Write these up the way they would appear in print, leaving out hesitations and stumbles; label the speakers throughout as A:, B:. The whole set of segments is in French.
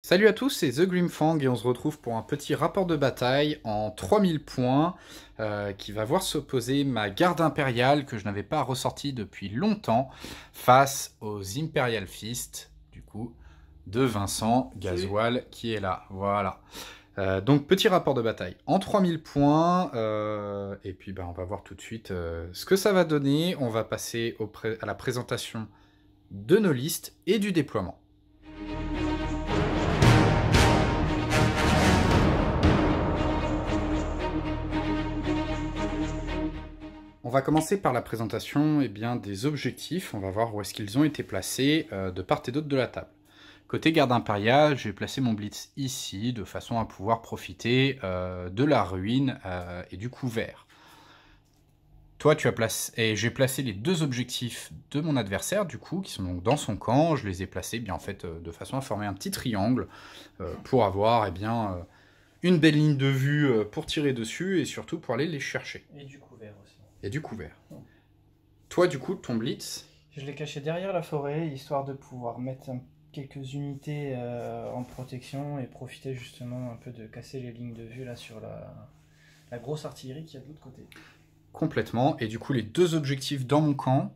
A: Salut à tous, c'est The Grimfang et on se retrouve pour un petit rapport de bataille en 3000 points qui va voir s'opposer ma garde impériale que je n'avais pas ressortie depuis longtemps face aux Imperial Fist, du coup, de Vincent Gasoil qui est là. Voilà. Donc petit rapport de bataille en 3000 points et puis on va voir tout de suite ce que ça va donner. On va passer à la présentation de nos listes et du déploiement. On va commencer par la présentation des objectifs. On va voir où est-ce qu'ils ont été placés de part et d'autre de la table. Côté garde impériale, j'ai placé mon blitz ici, de façon à pouvoir profiter de la ruine et du couvert. Toi, tu as placé, et j'ai placé les deux objectifs de mon adversaire, du coup, qui sont donc dans son camp. Je les ai placés de façon à former un petit triangle pour avoir une belle ligne de vue pour tirer dessus et surtout pour aller les chercher.
B: Et du couvert aussi.
A: Et du couvert. Toi, du coup, ton blitz?
B: Je l'ai caché derrière la forêt, histoire de pouvoir mettre quelques unités en protection et profiter justement un peu de casser les lignes de vue là sur la grosse artillerie qu'il y a de l'autre côté.
A: Complètement. Et du coup, les deux objectifs dans mon camp,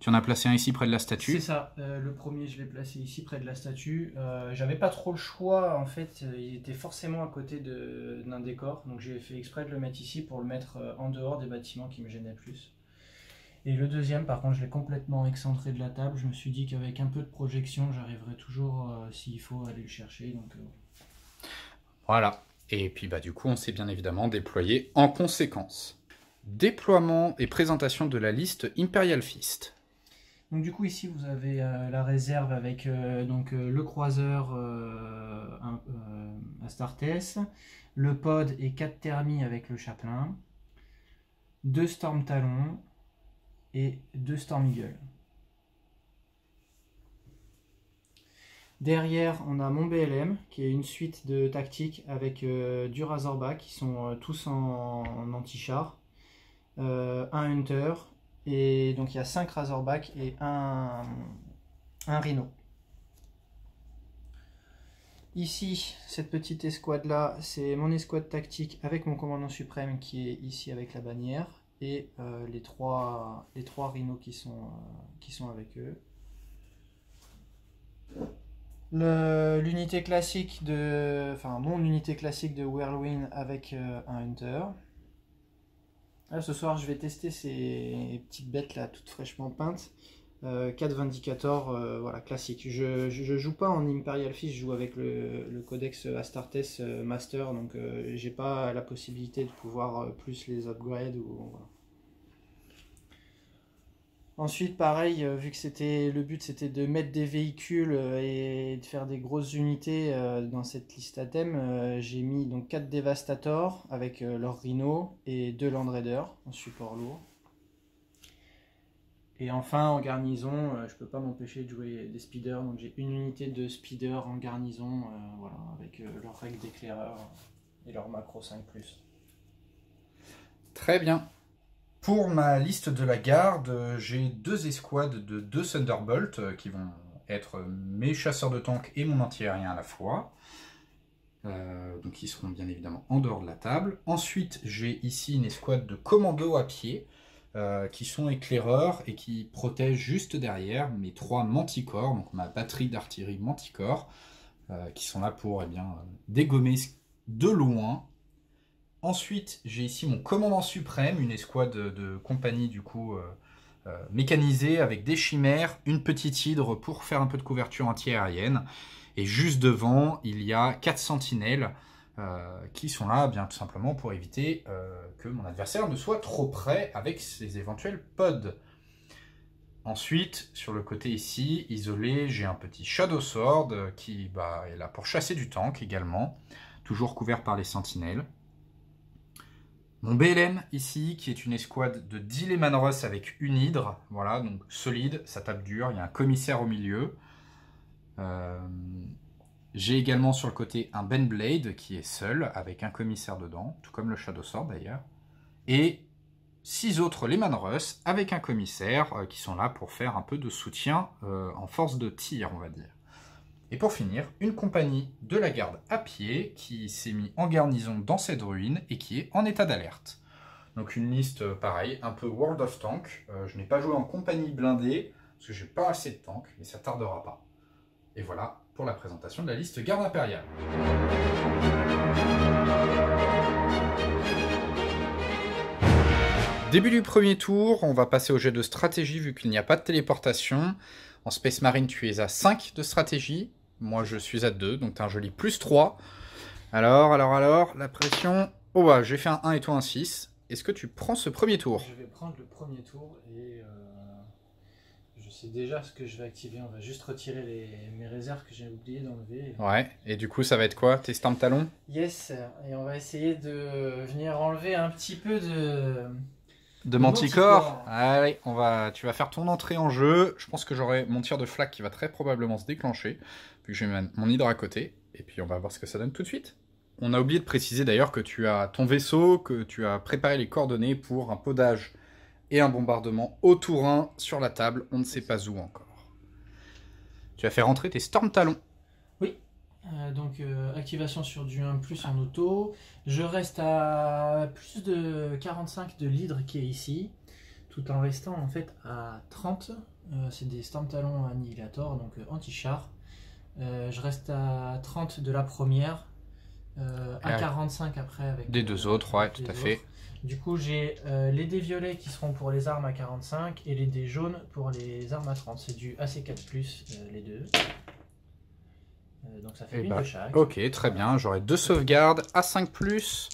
A: tu en as placé un ici près de la statue.
B: C'est ça. Le premier, je l'ai placé ici près de la statue. J'avais pas trop le choix, en fait. Il était forcément à côté d'un décor. Donc j'ai fait exprès de le mettre ici pour le mettre en dehors des bâtiments qui me gênaient plus. Et le deuxième, par contre, je l'ai complètement excentré de la table. Je me suis dit qu'avec un peu de projection, j'arriverai toujours, s'il faut, aller le chercher. Donc,
A: Voilà. Et puis du coup, on s'est bien évidemment déployé en conséquence. Déploiement et présentation de la liste Imperial Fist.
B: Donc du coup ici vous avez la réserve avec le croiseur Astartes, le pod et 4 thermies avec le chaplain, 2 Storm Talons et 2 Storm Eagle. Derrière on a mon BLM qui est une suite de tactiques avec du Razorback qui sont tous en anti-char, un Hunter. Et donc il y a 5 Razorback et un Rhino. Ici, cette petite escouade là, c'est mon escouade tactique avec mon commandant suprême qui est ici avec la bannière. Et les trois Rhinos qui sont avec eux. L'unité classique mon unité classique de Whirlwind avec un Hunter. Là, ce soir, je vais tester ces petites bêtes là, toutes fraîchement peintes. 4 Vindicator, voilà, classique. Je joue pas en Imperial Fist, je joue avec le codex Astartes Master, donc j'ai pas la possibilité de pouvoir plus les upgrade. Voilà. Ensuite, pareil, vu que le but c'était de mettre des véhicules et de faire des grosses unités dans cette liste à thème, j'ai mis donc 4 Devastator avec leur Rhino et 2 Land Raiders en support lourd. Et enfin en garnison, je peux pas m'empêcher de jouer des speeders, donc j'ai une unité de speeder en garnison, voilà, avec leur règle d'éclaireur et leur macro 5+.
A: Très bien. Pour ma liste de la garde, j'ai deux escouades de 2 Thunderbolt qui vont être mes chasseurs de tanks et mon anti-aérien à la fois. Donc ils seront bien évidemment en dehors de la table. Ensuite, j'ai ici une escouade de commandos à pied qui sont éclaireurs et qui protègent juste derrière mes 3 manticores, donc ma batterie d'artillerie manticore, qui sont là pour dégommer de loin. Ensuite, j'ai ici mon commandant suprême, une escouade de compagnie du coup mécanisée avec des chimères, une petite hydre pour faire un peu de couverture anti-aérienne. Et juste devant, il y a 4 sentinelles qui sont là tout simplement pour éviter que mon adversaire ne soit trop près avec ses éventuels pods. Ensuite, sur le côté ici, isolé, j'ai un petit Shadow Sword qui est là pour chasser du tank également, toujours couvert par les sentinelles. Mon BLM ici, qui est une escouade de 10 Lehman Russ avec une hydre, voilà, donc solide, ça tape dur, il y a un commissaire au milieu. J'ai également sur le côté un Ben Blade qui est seul, avec un commissaire dedans, tout comme le Shadow Sword d'ailleurs. Et 6 autres Lehman Russ avec un commissaire qui sont là pour faire un peu de soutien en force de tir, on va dire. Et pour finir, une compagnie de la garde à pied qui s'est mis en garnison dans cette ruine et qui est en état d'alerte. Donc une liste pareil, un peu World of Tank. Je n'ai pas joué en compagnie blindée parce que j'ai pas assez de tanks, mais ça tardera pas. Et voilà pour la présentation de la liste garde impériale. Début du premier tour, on va passer au jet de stratégie vu qu'il n'y a pas de téléportation. En Space Marine, tu es à 5 de stratégie. Moi, je suis à 2, donc tu as un joli plus 3. Alors, la pression... Oh bah, j'ai fait un 1 et toi un 6. Est-ce que tu prends ce premier tour?
B: Je vais prendre le premier tour et je sais déjà ce que je vais activer. On va juste retirer mes réserves que j'ai oublié d'enlever.
A: Ouais, et du coup, ça va être quoi? Tes Stamp Talons?
B: Yes, et on va essayer de venir enlever un petit peu
A: de Manticore. Allez, tu vas faire ton entrée en jeu. Je pense que j'aurai mon tir de flaque qui va très probablement se déclencher, vu que j'ai mon hydre à côté. Et puis on va voir ce que ça donne tout de suite. On a oublié de préciser d'ailleurs que tu as ton vaisseau, que tu as préparé les coordonnées pour un podage et un bombardement au Tourin sur la table. On ne sait pas où encore. Tu as fait rentrer tes Storm Talons.
B: Oui. Donc activation sur du 1+ en auto. Je reste à plus de 45 de l'hydre qui est ici, tout en restant en fait à 30. C'est des Storm Talons Annihilator, donc anti-char. Je reste à 30 de la première, à 45 après avec
A: des deux autres, ouais, tout à fait.
B: Du coup j'ai les dés violets qui seront pour les armes à 45 et les dés jaunes pour les armes à 30. C'est du AC4+, les deux. Donc ça fait une de chaque.
A: Ok, très bien. J'aurai 2 sauvegardes à 5+.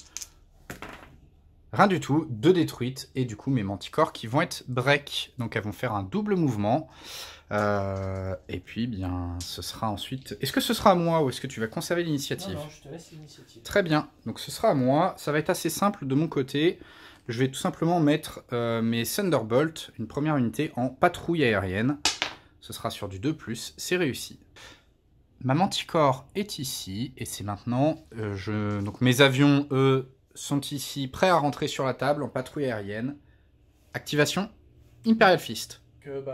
A: Rien du tout, 2 détruites. Et du coup, mes manticores qui vont être break. Donc elles vont faire un double mouvement. Et puis, bien, ce sera ensuite... Est-ce que ce sera à moi ou est-ce que tu vas conserver l'initiative?
B: Non, je te laisse l'initiative.
A: Très bien. Donc ce sera à moi. Ça va être assez simple de mon côté. Je vais tout simplement mettre mes Thunderbolt, une première unité, en patrouille aérienne. Ce sera sur du 2+. C'est réussi. Ma Manticore est ici, et c'est maintenant, donc mes avions, eux, sont ici, prêts à rentrer sur la table en patrouille aérienne. Activation, Imperial Fist.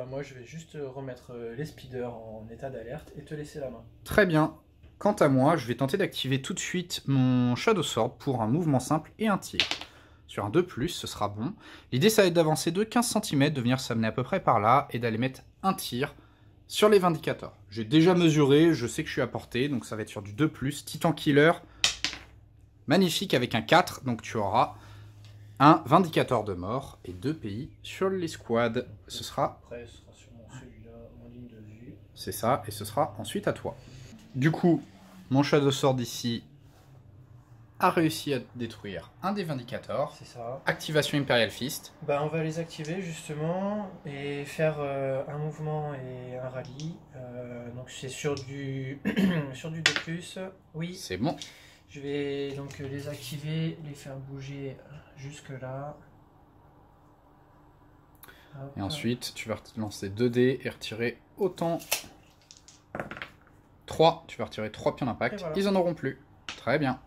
B: Moi je vais juste remettre les speeders en état d'alerte et te laisser la main.
A: Très bien. Quant à moi, je vais tenter d'activer tout de suite mon Shadow Sword pour un mouvement simple et un tir. Sur un 2+, ce sera bon. L'idée, ça va être d'avancer de 15 cm, de venir s'amener à peu près par là, et d'aller mettre un tir sur les Vindicators. J'ai déjà mesuré, je sais que je suis à portée, donc ça va être sur du 2+. Titan Killer, magnifique avec un 4, donc tu auras un Vindicator de mort et 2 pays sur l'escouade. Ce sera...
B: Après, ce sera sûrement celui-là en ligne de vue.
A: C'est ça, et ce sera ensuite à toi. Du coup, mon Shadow Sword ici a réussi à détruire un des Vindicators.
B: C'est ça.
A: Activation Imperial Fist.
B: On va les activer justement et faire un mouvement et un rallye. Donc c'est sur du sur du 2+. Oui.
A: C'est bon.
B: Je vais donc les activer, les faire bouger jusque là. Hop.
A: Et ensuite, tu vas lancer 2 dés et retirer autant. 3. Tu vas retirer 3 pions d'impact. Voilà. Ils en auront plus. Très bien.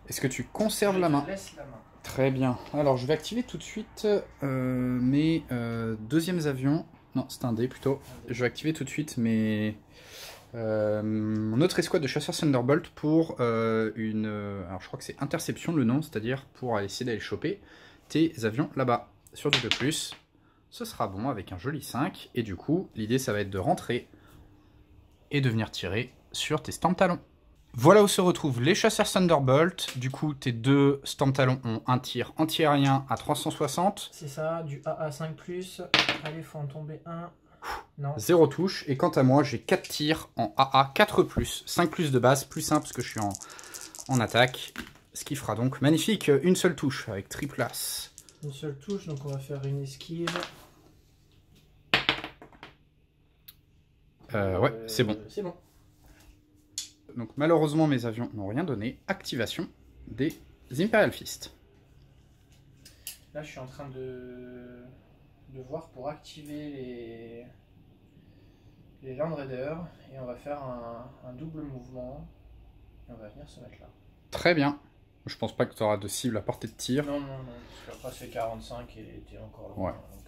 A: Est-ce que tu conserves la main?
B: Laisse la main.
A: Très bien. Alors, je vais activer tout de suite mes deuxièmes avions. Non, c'est un dé plutôt. Je vais activer tout de suite mon autre escouade de chasseurs Thunderbolt pour une... alors, je crois que c'est interception le nom, c'est-à-dire pour essayer d'aller choper tes avions là-bas. Sur du 2+, ce sera bon avec un joli 5. Et du coup, l'idée, ça va être de rentrer et de venir tirer sur tes Stamp Talons. Voilà où se retrouvent les chasseurs Thunderbolt. Du coup, tes 2 Stamp Talons ont un tir anti-aérien à 360.
B: C'est ça, du AA 5+. Allez, faut en tomber un. Non.
A: 0 touche. Et quant à moi, j'ai 4 tirs en AA 4+. 5+ de base, plus 1 parce que je suis en attaque. Ce qui fera donc magnifique une seule touche avec triple as.
B: Une seule touche, donc on va faire une esquive.
A: Ouais, c'est bon.
B: C'est bon.
A: Donc malheureusement mes avions n'ont rien donné. Activation des Imperial Fist.
B: Là je suis en train de voir pour activer les Land Raiders et on va faire un double mouvement et on va venir se mettre là.
A: Très bien. Je pense pas que tu auras de cible à portée de tir.
B: Non, parce qu'après c'est 45 et t'es encore là.
A: Ouais. Donc,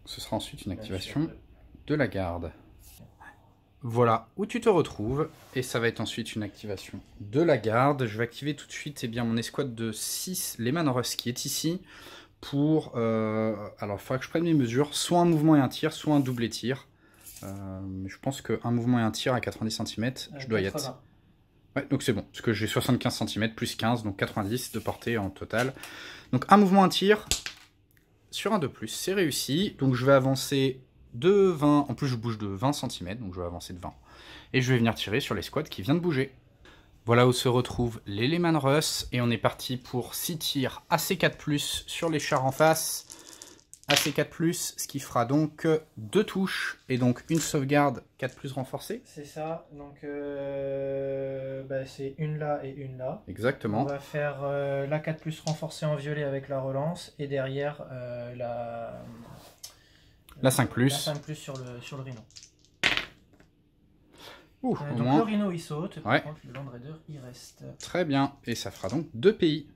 A: ce sera ensuite une activation de la garde. Voilà où tu te retrouves. Et ça va être ensuite une activation de la garde. Je vais activer tout de suite eh bien, mon escouade de 6 Lehman Russ qui est ici. Pour... alors, il faudra que je prenne mes mesures. Soit un mouvement et un tir, soit un double tir. Mais je pense qu'un mouvement et un tir à 90 cm, je dois y être. Ouais, donc c'est bon, parce que j'ai 75 cm plus 15, donc 90 de portée en total. Donc un mouvement, un tir, sur un de plus, c'est réussi. Donc je vais avancer de 20, en plus je bouge de 20 cm, donc je vais avancer de 20. Et je vais venir tirer sur l'escouade qui vient de bouger. Voilà où se retrouvent les Lehman Russ, et on est parti pour 6 tirs AC4+, sur les chars en face. AC4+, ce qui fera donc 2 touches, et donc une sauvegarde 4+ renforcée.
B: C'est ça, donc c'est une là et une là.
A: Exactement.
B: On va faire la 4+ renforcée en violet avec la relance, et derrière la 5+. La 5+ sur le rhino. Donc le rhino il saute, par contre le Land Raider il reste.
A: Très bien, et ça fera donc 2 pays.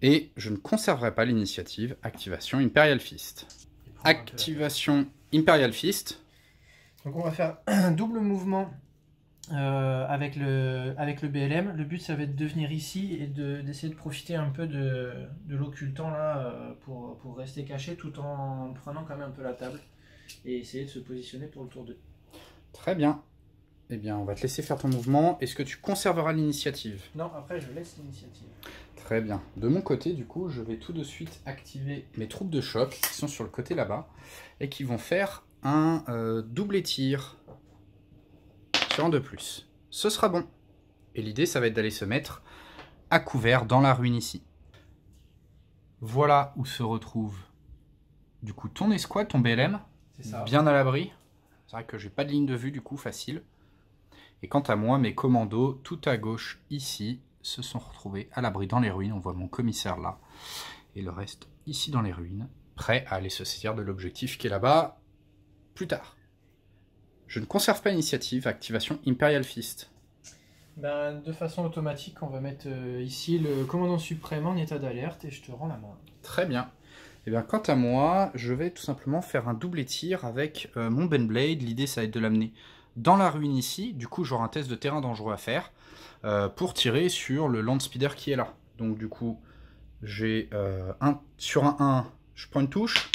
A: Et je ne conserverai pas l'initiative Activation Imperial Fist. Activation Imperial Fist.
B: Donc on va faire un double mouvement avec le BLM. Le but ça va être de venir ici et d'essayer de profiter un peu de l'occultant là pour rester caché tout en prenant quand même un peu la table et essayer de se positionner pour le tour 2.
A: Très bien. Eh bien, on va te laisser faire ton mouvement. Est-ce que tu conserveras l'initiative?
B: Non, après je laisse l'initiative.
A: Très bien. De mon côté, du coup, je vais tout de suite activer mes troupes de choc qui sont sur le côté là-bas et qui vont faire un double tir sur un de plus. Ce sera bon. Et l'idée, ça va être d'aller se mettre à couvert dans la ruine ici. Voilà où se retrouve du coup ton escouade, ton BLM, bien à l'abri. C'est vrai que j'ai pas de ligne de vue du coup facile. Et quant à moi, mes commandos, tout à gauche ici, se sont retrouvés à l'abri dans les ruines. On voit mon commissaire là. Et le reste ici dans les ruines, prêt à aller se saisir de l'objectif qui est là-bas plus tard. Je ne conserve pas l'initiative, activation Imperial Fist.
B: De façon automatique, on va mettre ici le commandant suprême en état d'alerte et je te rends la main.
A: Très bien. Et bien, quant à moi, je vais tout simplement faire un double tir avec mon Benblade. L'idée, ça va être de l'amener dans la ruine ici. Du coup, j'aurai un test de terrain dangereux à faire pour tirer sur le Land Speeder qui est là. Donc, du coup, j'ai sur un 1, je prends une touche.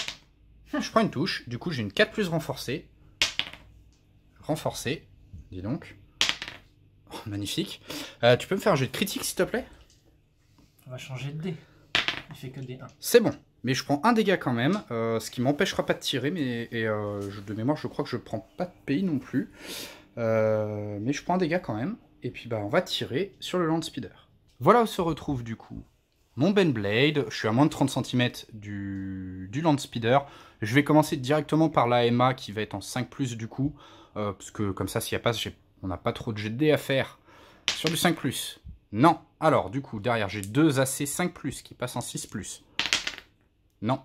A: Je prends une touche. Du coup, j'ai une 4+ renforcée. Renforcée, dis donc. Oh, magnifique. Tu peux me faire un jet de critique, s'il te plaît?
B: On va changer de dé. Il fait que des 1.
A: C'est bon. Mais je prends un dégât quand même, ce qui m'empêchera pas de tirer, mais de mémoire, je crois que je prends pas de pays non plus. Mais je prends un dégât quand même, et puis on va tirer sur le Land Speeder. Voilà où se retrouve du coup mon Benblade. Je suis à moins de 30 cm du Land Speeder. Je vais commencer directement par la MA qui va être en 5+ du coup, parce que comme ça, s'il n'y a pas, on n'a pas trop de jet de dés à faire sur du 5+. Non. Alors, du coup, derrière, j'ai 2 AC 5+ qui passent en 6+. Non,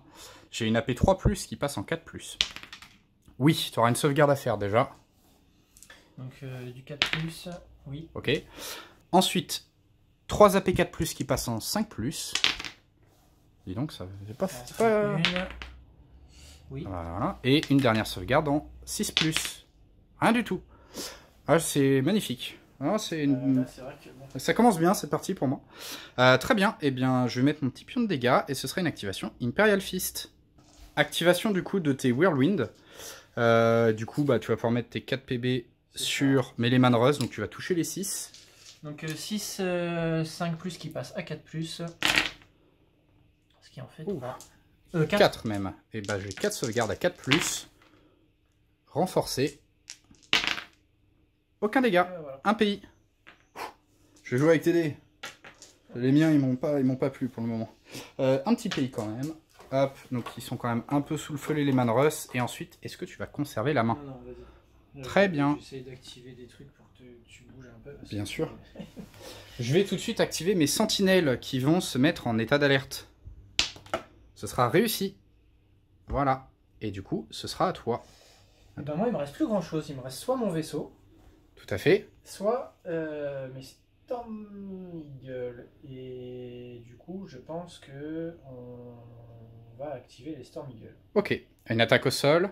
A: j'ai une AP 3+, qui passe en 4+. Oui, tu auras une sauvegarde à faire déjà.
B: Donc du 4+, oui.
A: Ok. Ensuite, 3 AP 4+, qui passent en 5+. Dis donc, ça fait pas...
B: Une. Oui.
A: Voilà. Et une dernière sauvegarde en 6+. Rien du tout. Ah, c'est magnifique. Ah, c'est une...
B: vrai que, bon.
A: Ça commence bien cette partie pour moi. Très bien, eh bien je vais mettre mon petit pion de dégâts et ce sera une activation Imperial Fist. Activation du coup de tes Whirlwind. Du coup tu vas pouvoir mettre tes 4 PB sur mes Lehman Russ, donc tu vas toucher les 6.
B: Donc 6, 5+ qui passe à 4+. Ce qui en fait 3.
A: 4 même. Et j'ai 4 sauvegardes à 4+. Renforcé. Aucun dégât.
B: Voilà.
A: Un pays. Je vais jouer avec tes dés. Les miens, ils m'ont pas plu pour le moment. Un petit pays quand même. Hop, donc ils sont quand même un peu sous le feu les Lehman Russ. Et ensuite, est-ce que tu vas conserver la main?
B: Non, vas-y.
A: Très bien.
B: J'essaie d'activer des trucs pour que tu bouges un peu.
A: Bien sûr. Je vais tout de suite activer mes sentinelles qui vont se mettre en état d'alerte. Ce sera réussi. Voilà. Et du coup, ce sera à toi.
B: Moi, il me reste plus grand chose. Il me reste soit mon vaisseau,
A: Tout à fait.
B: soit mes Storm Eagle. Et du coup, je pense que on va activer les Storm Eagle.
A: Ok. Une attaque au sol.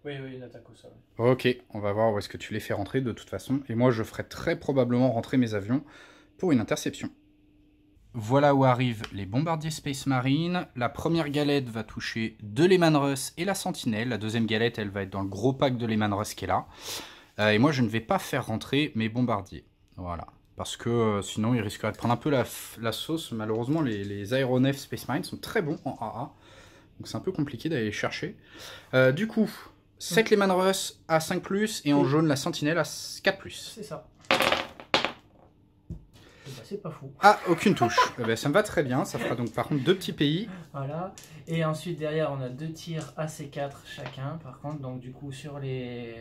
B: Oui, oui, une attaque au sol.
A: Ok, on va voir où est-ce que tu les fais rentrer de toute façon. Et moi, je ferai très probablement rentrer mes avions pour une interception. Voilà où arrivent les bombardiers Space Marine. La première galette va toucher de Lehman Russ et la Sentinelle. La deuxième galette, elle va être dans le gros pack de Lehman Russ qui est là. Et moi, je ne vais pas faire rentrer mes bombardiers. Voilà. Parce que sinon, ils risqueraient de prendre un peu la sauce. Malheureusement, les aéronefs Space Marine sont très bons en AA. Donc c'est un peu compliqué d'aller les chercher. Du coup, 7 Lehman Russ à 5+, et en jaune, la Sentinelle à 4+.
B: C'est ça. C'est pas fou.
A: Ah, aucune touche. Ben, ça me va très bien. Ça fera donc par contre 2 petits pays.
B: Voilà. Et ensuite derrière on a 2 tirs AC4 chacun. Par contre donc du coup sur les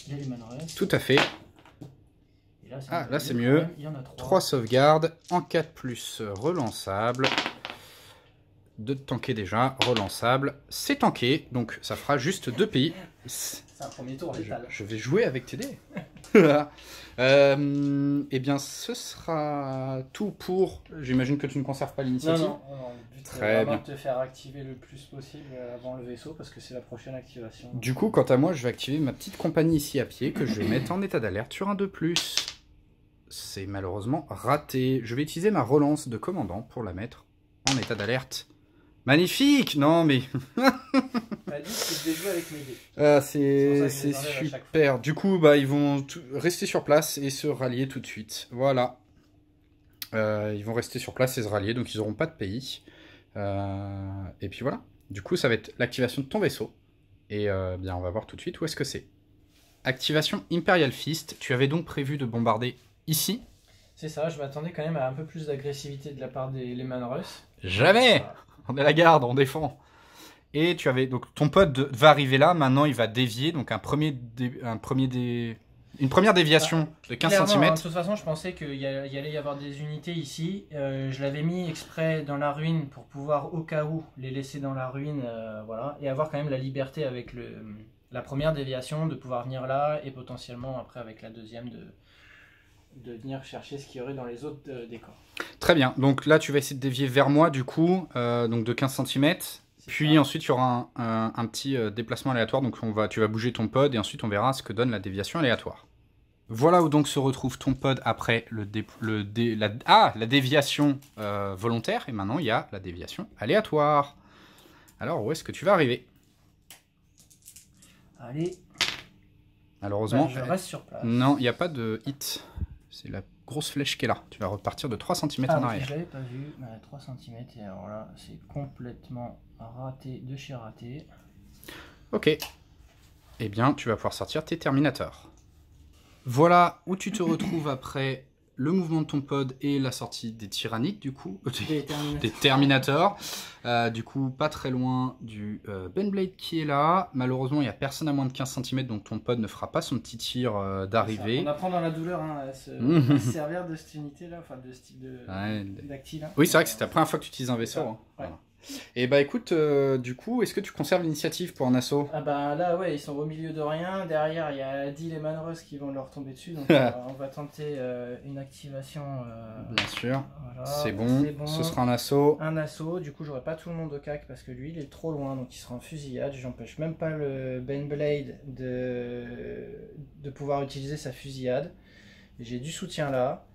B: Lehman Russ.
A: Tout à fait.
B: Et là,
A: ah là c'est mieux.
B: Il y en a
A: 3 sauvegardes en 4+ relançable. 2 de tanké déjà, relançable. C'est tanké, donc ça fera juste 2 pays.
B: C'est un premier tour létal.
A: Je vais jouer avec tes dés. Eh bien, ce sera tout pour... J'imagine que tu ne conserves pas l'initiative.
B: Non, le but
A: très bien.
B: De te faire activer le plus possible avant le vaisseau, parce que c'est la prochaine activation.
A: Du coup, quant à moi, je vais activer ma petite compagnie ici à pied, que je vais mettre en état d'alerte sur un 2+. C'est malheureusement raté. Je vais utiliser ma relance de commandant pour la mettre en état d'alerte. Magnifique! Non, mais... c'est super. Du coup, bah, ils vont rester sur place et se rallier tout de suite. Voilà. Ils vont rester sur place et se rallier, donc ils n'auront pas de pays. Et puis voilà. Du coup, ça va être l'activation de ton vaisseau. Et bien, on va voir tout de suite où est-ce que c'est. Activation Imperial Fist. Tu avais donc prévu de bombarder ici?
B: C'est ça, je m'attendais quand même à un peu plus d'agressivité de la part des Lehman Russ.
A: Jamais! On est à la garde, on défend. Et tu avais donc ton pote va arriver là. Maintenant, il va dévier. Donc une première déviation de 15 cm.
B: Hein, de toute façon, je pensais qu'il y allait y avoir des unités ici. Je l'avais mis exprès dans la ruine pour pouvoir au cas où les laisser dans la ruine, voilà, et avoir quand même la liberté avec la première déviation de pouvoir venir là et potentiellement après avec la deuxième de venir chercher ce qu'il y aurait dans les autres décors.
A: Très bien. Donc là, tu vas essayer de dévier vers moi du coup, donc de 15 cm. Puis ensuite, il y aura un petit déplacement aléatoire. Donc tu vas bouger ton pod et ensuite on verra ce que donne la déviation aléatoire. Voilà où donc se retrouve ton pod après la déviation volontaire. Et maintenant, il y a la déviation aléatoire. Alors, où est-ce que tu vas arriver?
B: Allez.
A: Malheureusement,
B: je reste sur place.
A: Non, il n'y a pas de hit. C'est la grosse flèche qui est là. Tu vas repartir de 3 cm en arrière.
B: Je l'avais pas vu. 3 cm. Et alors là, c'est complètement raté de chez raté.
A: Ok. Eh bien, tu vas pouvoir sortir tes Terminators. Voilà où tu te retrouves après le mouvement de ton pod et la sortie des Tyrannides, du coup. Des Terminators. Du coup, pas très loin du Baneblade qui est là. Malheureusement, il n'y a personne à moins de 15 cm, donc ton pod ne fera pas son petit tir d'arrivée.
B: On apprend dans la douleur à se servir de cette unité-là, enfin de ce type d'acti là.
A: Oui, c'est vrai que c'est la première fois que tu utilises un vaisseau. Hein.
B: Ouais.
A: Voilà. Et bah écoute, du coup, est-ce que tu conserves l'initiative pour un assaut?
B: Ah bah là, ouais, ils sont au milieu de rien. Derrière, il y a 10 Lehman Russ qui vont leur tomber dessus. Donc on va tenter une activation.
A: Bien sûr.
B: Voilà,
A: c'est bon. Ce sera un assaut.
B: Un assaut. Du coup, j'aurai pas tout le monde au cac parce que lui, il est trop loin. Donc il sera en fusillade. J'empêche même pas le Baneblade de pouvoir utiliser sa fusillade. J'ai du soutien là.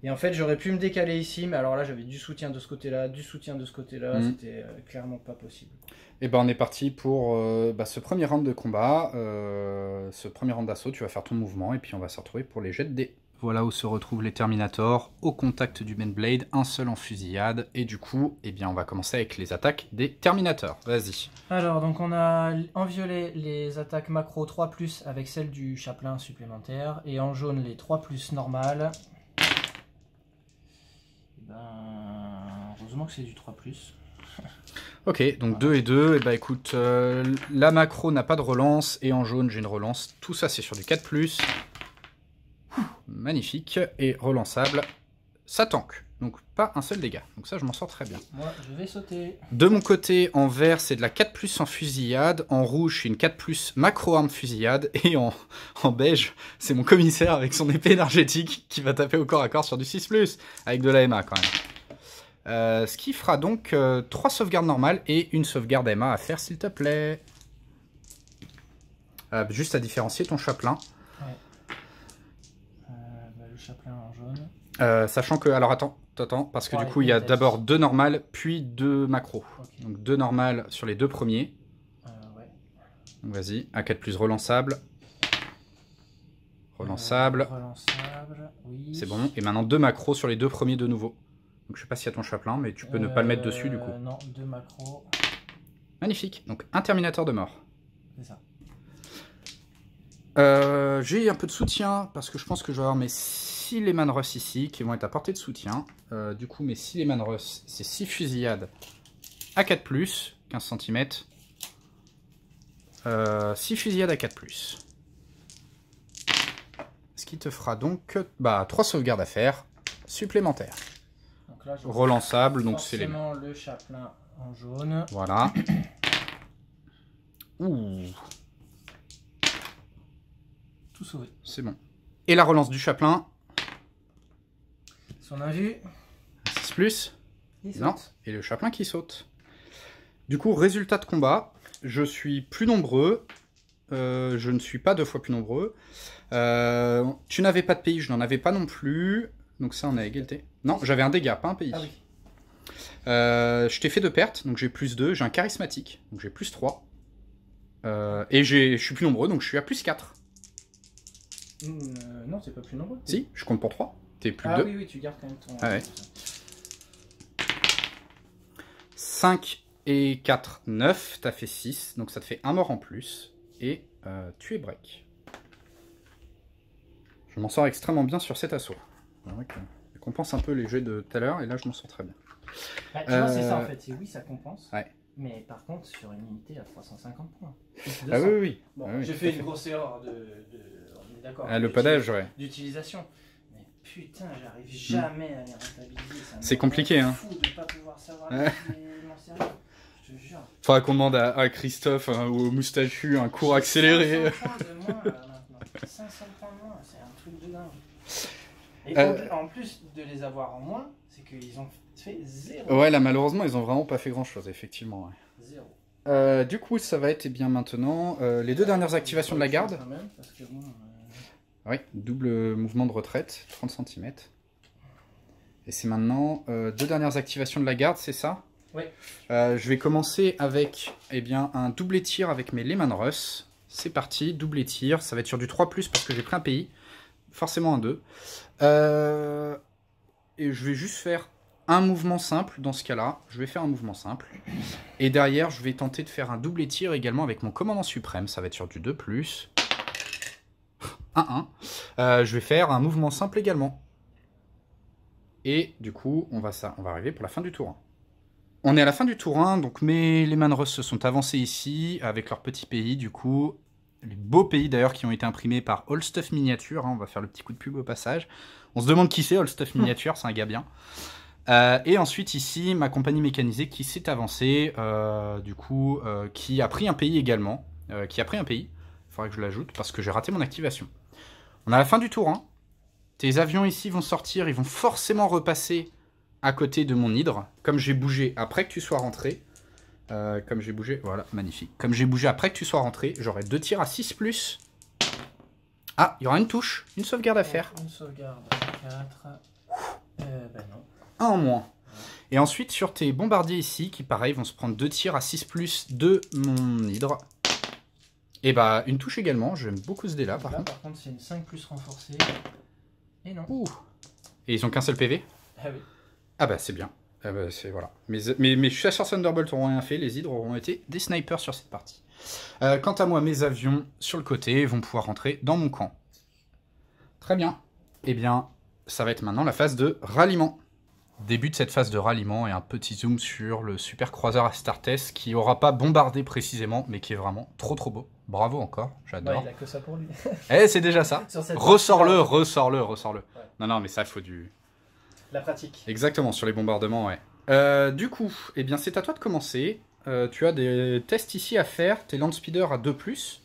B: Et en fait, j'aurais pu me décaler ici, mais alors là, j'avais du soutien de ce côté-là, du soutien de ce côté-là, c'était clairement pas possible. Et
A: ben, on est parti pour ce premier round de combat, ce premier round d'assaut, tu vas faire ton mouvement, et puis on va se retrouver pour les jets de dés. Voilà où se retrouvent les Terminators, au contact du Baneblade, un seul en fusillade, et du coup, eh bien, on va commencer avec les attaques des Terminators. Vas-y.
B: Alors, donc on a en violet les attaques macro 3+, avec celle du chaplain supplémentaire, et en jaune les 3+ normales. Heureusement que c'est du 3+.
A: Ok, donc 2 et 2, et bah écoute, la macro n'a pas de relance, et en jaune j'ai une relance, tout ça c'est sur du 4+. Magnifique, et relançable, ça tank, donc pas un seul dégât, donc ça je m'en sors très bien.
B: Moi je vais sauter.
A: De mon côté, en vert c'est de la 4+ en fusillade, en rouge c'est une 4+ macro arme fusillade, et en beige c'est mon commissaire avec son épée énergétique qui va taper au corps à corps sur du 6+, avec de l'AMA quand même. Ce qui fera donc 3 sauvegardes normales et une sauvegarde AMA à faire s'il te plaît. Juste à différencier ton chaplain.
B: Ouais. Le chaplain en jaune.
A: Sachant que... Alors attends, parce que du coup, il y a d'abord 2 normales, puis 2 macros. Okay. Donc 2 normales sur les 2 premiers.
B: Ouais.
A: Donc vas-y, A4+, relançable. Relançable.
B: Oui.
A: C'est bon. Et maintenant 2 macros sur les 2 premiers de nouveau. Donc je sais pas s'il y a ton chaplain, mais tu peux ne pas le mettre dessus du coup.
B: Non, 2 macros.
A: Magnifique. Donc un Terminator de mort.
B: C'est ça.
A: J'ai un peu de soutien parce que je pense que je vais avoir mes 6 Lehman Russ ici qui vont être à portée de soutien. Du coup, mes 6 Lehman Russ, c'est 6 fusillades à 4+, 15 cm. 6 fusillades à 4+. Ce qui te fera donc 3 sauvegardes à faire supplémentaires.
B: Donc là,
A: relançable, donc c'est
B: le chaplain en jaune.
A: Voilà. Ouh.
B: Tout sauvé.
A: C'est bon. Et la relance du chaplain.
B: Si on a vu.
A: 6+. Non. Et le chaplain qui saute. Du coup, résultat de combat. Je suis plus nombreux. Je ne suis pas 2 fois plus nombreux. Tu n'avais pas de pays, je n'en avais pas non plus. Donc ça, on a égalité. Non, j'avais un dégât, pas un pays.
B: Ah oui.
A: Je t'ai fait 2 pertes, donc j'ai +2. J'ai un charismatique, donc j'ai +3. Et je suis plus nombreux, donc je suis à +4.
B: Non, c'est pas plus nombreux.
A: Si, je compte pour 3. T'es plus 2.
B: Ah oui, tu gardes quand même ton...
A: Ah ouais. 5 et 4, 9. T'as fait 6, donc ça te fait un mort en plus. Et tu es break. Je m'en sors extrêmement bien sur cet assaut. Je compense un peu les jets de tout à l'heure, et là je m'en sors très bien.
B: Bah, tu vois, c'est ça en fait. Oui, ça compense.
A: Ouais.
B: Mais par contre, sur une unité à 350 points.
A: Ah oui, oui.
B: Bon,
A: ah oui,
B: j'ai fait une grosse erreur de on est d'accord.
A: Le podage, ouais.
B: D'utilisation. Mais putain, j'arrive jamais à les rentabiliser.
A: C'est compliqué, hein.
B: C'est fou de pas pouvoir savoir m'en servir. Je te jure.
A: Faudra qu'on demande à Christophe ou au moustachu un cours accéléré.
B: 500 points de moins là, maintenant. 500 points de moins, c'est un truc de dingue. Et en plus de les avoir en moins, c'est qu'ils ont fait 0.
A: Ouais, là malheureusement, ils ont vraiment pas fait grand chose, effectivement. Ouais.
B: 0.
A: Du coup, ça va être bien maintenant les 2 dernières activations de la garde.
B: Quand même, parce que bon,
A: Oui, double mouvement de retraite, 30 cm. Et c'est maintenant 2 dernières activations de la garde, c'est ça?
B: Oui.
A: Je vais commencer avec un double tir avec mes Lehman Russ. C'est parti, double tir. Ça va être sur du 3+, parce que j'ai pris un pays. Forcément un 2. Et je vais juste faire un mouvement simple dans ce cas-là. Je vais faire un mouvement simple. Et derrière, je vais tenter de faire un double tir également avec mon commandant suprême. Ça va être sur du 2+. 1-1. Je vais faire un mouvement simple également. Et du coup, on va arriver pour la fin du tour 1. On est à la fin du tour 1, donc mes Lehman Russ se sont avancés ici, avec leurs petits pays, du coup. Les beaux pays d'ailleurs qui ont été imprimés par All Stuff Miniature. Hein, on va faire le petit coup de pub au passage. On se demande qui c'est, All Stuff Miniature, c'est un gars bien. Et ensuite ici, ma compagnie mécanisée qui s'est avancée, qui a pris un pays également. Il faudrait que je l'ajoute parce que j'ai raté mon activation. On est à la fin du tour 1. Tes avions ici vont sortir, ils vont forcément repasser à côté de mon hydre. Comme j'ai bougé après que tu sois rentré. Comme j'ai bougé, voilà, magnifique. Comme j'ai bougé après que tu sois rentré, j'aurai 2 tirs à 6+. Ah, il y aura une touche, une sauvegarde à faire.
B: Une sauvegarde à 4. Non.
A: Un en moins. Et ensuite, sur tes bombardiers ici, qui pareil, vont se prendre 2 tirs à 6+ de mon hydre. Et une touche également, j'aime beaucoup ce dé là par contre.
B: Par contre, c'est une 5+ renforcée. Et non.
A: Ouh. Et ils ont qu'un seul PV?
B: Ah oui.
A: Ah c'est bien. Voilà. Mes chasseurs Thunderbolt auront rien fait, les hydres auront été des snipers sur cette partie. Quant à moi, mes avions sur le côté vont pouvoir rentrer dans mon camp. Très bien. Eh bien, ça va être maintenant la phase de ralliement. Début de cette phase de ralliement et un petit zoom sur le super croiseur Astartes qui n'aura pas bombardé précisément, mais qui est vraiment trop beau. Bravo encore, j'adore.
B: Il a que ça pour lui.
A: C'est déjà ça. Ressors-le. Ouais. Non, mais ça, il faut du...
B: La pratique.
A: Exactement, sur les bombardements, ouais. Du coup, c'est à toi de commencer. Tu as des tests ici à faire. Tes land speeders à 2+.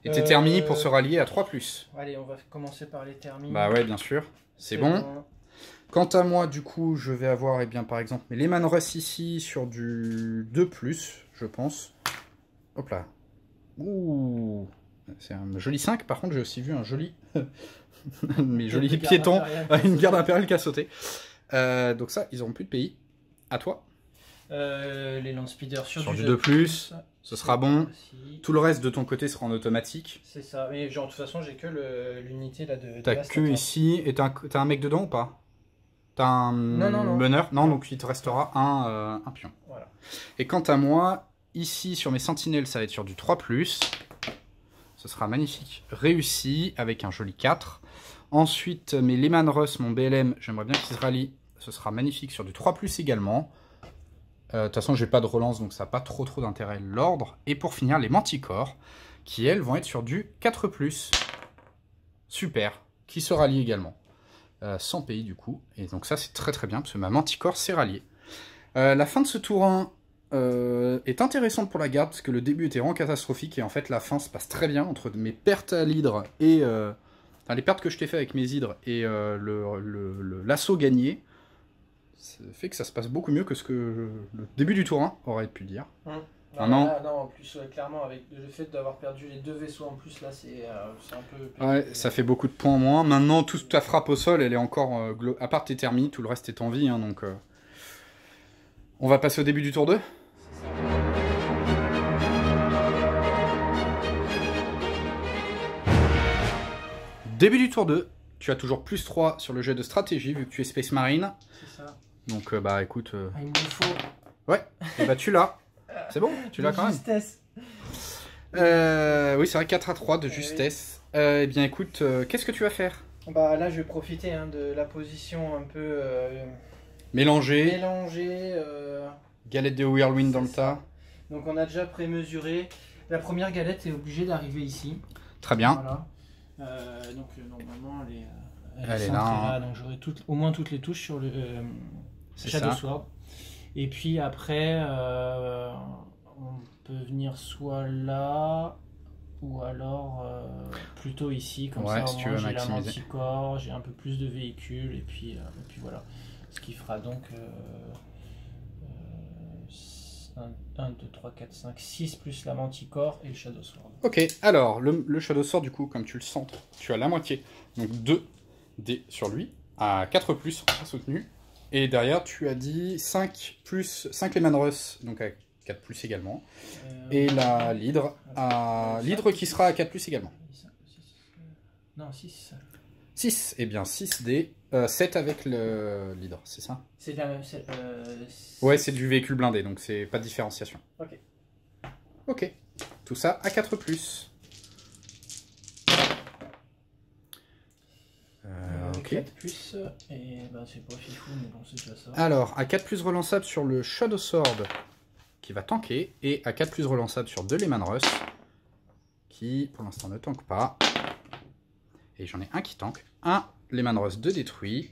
A: Et tes thermis pour se rallier à 3+.
B: Allez, on va commencer par les thermis.
A: Bah ouais, bien sûr. C'est bon. Quant à moi, du coup, je vais avoir, par exemple, mes Lehman Russ ici sur du 2+, je pense. Hop là. Ouh. c'est un joli 5. Par contre, j'ai aussi vu un joli... mes jolis
B: Garde
A: piétons,
B: impériale
A: une garde impériale qui a sauté. Donc ça, ils n'auront plus de pays. À toi.
B: Les landspeeders
A: Sur du 2+, ce sera bon. Tout le reste de ton côté sera en automatique.
B: C'est ça, mais genre de toute façon j'ai que l'unité là de...
A: T'as que ici, et t'as un mec dedans ou pas? T'as un meneur? Non, donc il te restera un pion.
B: Voilà.
A: Et quant à moi, ici sur mes sentinelles, ça va être sur du 3+. Ce sera magnifique. Réussi, avec un joli 4. Ensuite, mes Lehman Russ, mon BLM, j'aimerais bien qu'il se rallie. Ce sera magnifique sur du 3+ également. De toute façon, j'ai pas de relance, donc ça n'a pas trop d'intérêt l'ordre. Et pour finir, les Manticores, qui elles vont être sur du 4+. Super, qui se rallie également. 100 pays du coup, et donc ça c'est très bien, parce que ma Manticore s'est ralliée. La fin de ce tour 1 est intéressante pour la garde, parce que le début était vraiment catastrophique, et en fait la fin se passe très bien, entre mes pertes à l'hydre et... enfin, les pertes que je t'ai fait avec mes hydres et l'assaut gagné. Ça fait que ça se passe beaucoup mieux que ce que le début du tour 1 aurait pu dire.
B: Non, en plus, clairement, avec le fait d'avoir perdu les 2 vaisseaux en plus, là, c'est un peu...
A: Ouais, ça fait beaucoup de points en moins. Maintenant, toute ta frappe au sol, elle est encore... à part tes thermies, tout le reste est en vie. Hein, donc, on va passer au début du tour 2. Début du tour 2. Tu as toujours +3 sur le jet de stratégie, vu que tu es Space Marine.
B: C'est ça.
A: Donc, bah, écoute...
B: Il me faut...
A: Ouais, et bah tu l'as. C'est bon, tu l'as quand même.
B: Justesse.
A: Oui, c'est vrai, 4-3 de justesse. Eh bien, écoute, qu'est-ce que tu vas faire?
B: Bah là, je vais profiter de la position un peu...
A: Mélanger. Galette de Whirlwind dans le tas.
B: Donc on a déjà prémesuré. La première galette est obligée d'arriver ici.
A: Très bien.
B: Voilà. Donc normalement,
A: elle est là.
B: Donc j'aurai au moins toutes les touches sur le Shadow Sword. Et puis après, on peut venir soit là, ou alors plutôt ici, comme ça,
A: si tu veux
B: j'ai la
A: maximiser.
B: Manticore, j'ai un peu plus de véhicules, et puis voilà. Ce qui fera donc 1, 2, 3, 4, 5, 6 plus la Manticore et le Shadow Sword.
A: Ok, alors le Shadow Sword, du coup, comme tu le centres, tu as la moitié, donc 2 dés sur lui, à 4+, soutenu. Et derrière, tu as dit 5 Lehman Russ, donc à 4+ également. Et l'hydre qui sera à 4+ également.
B: Non, 6.
A: 6, et bien 6 dés, 7 avec l'hydre, c'est ça?
B: C'est la même...
A: Ouais, c'est du véhicule blindé, donc c'est pas de différenciation.
B: Ok.
A: Ok, tout ça à 4+. Ok.
B: 4+, et bah c'est pas fifou, mais bon, c'est déjà ça.
A: Alors, à 4+ relançable sur le Shadow Sword, qui va tanker, et à 4+ relançable sur 2 Lehman Russ, qui pour l'instant ne tank pas. Et j'en ai un qui tank, un Lehman Russ 2 détruit,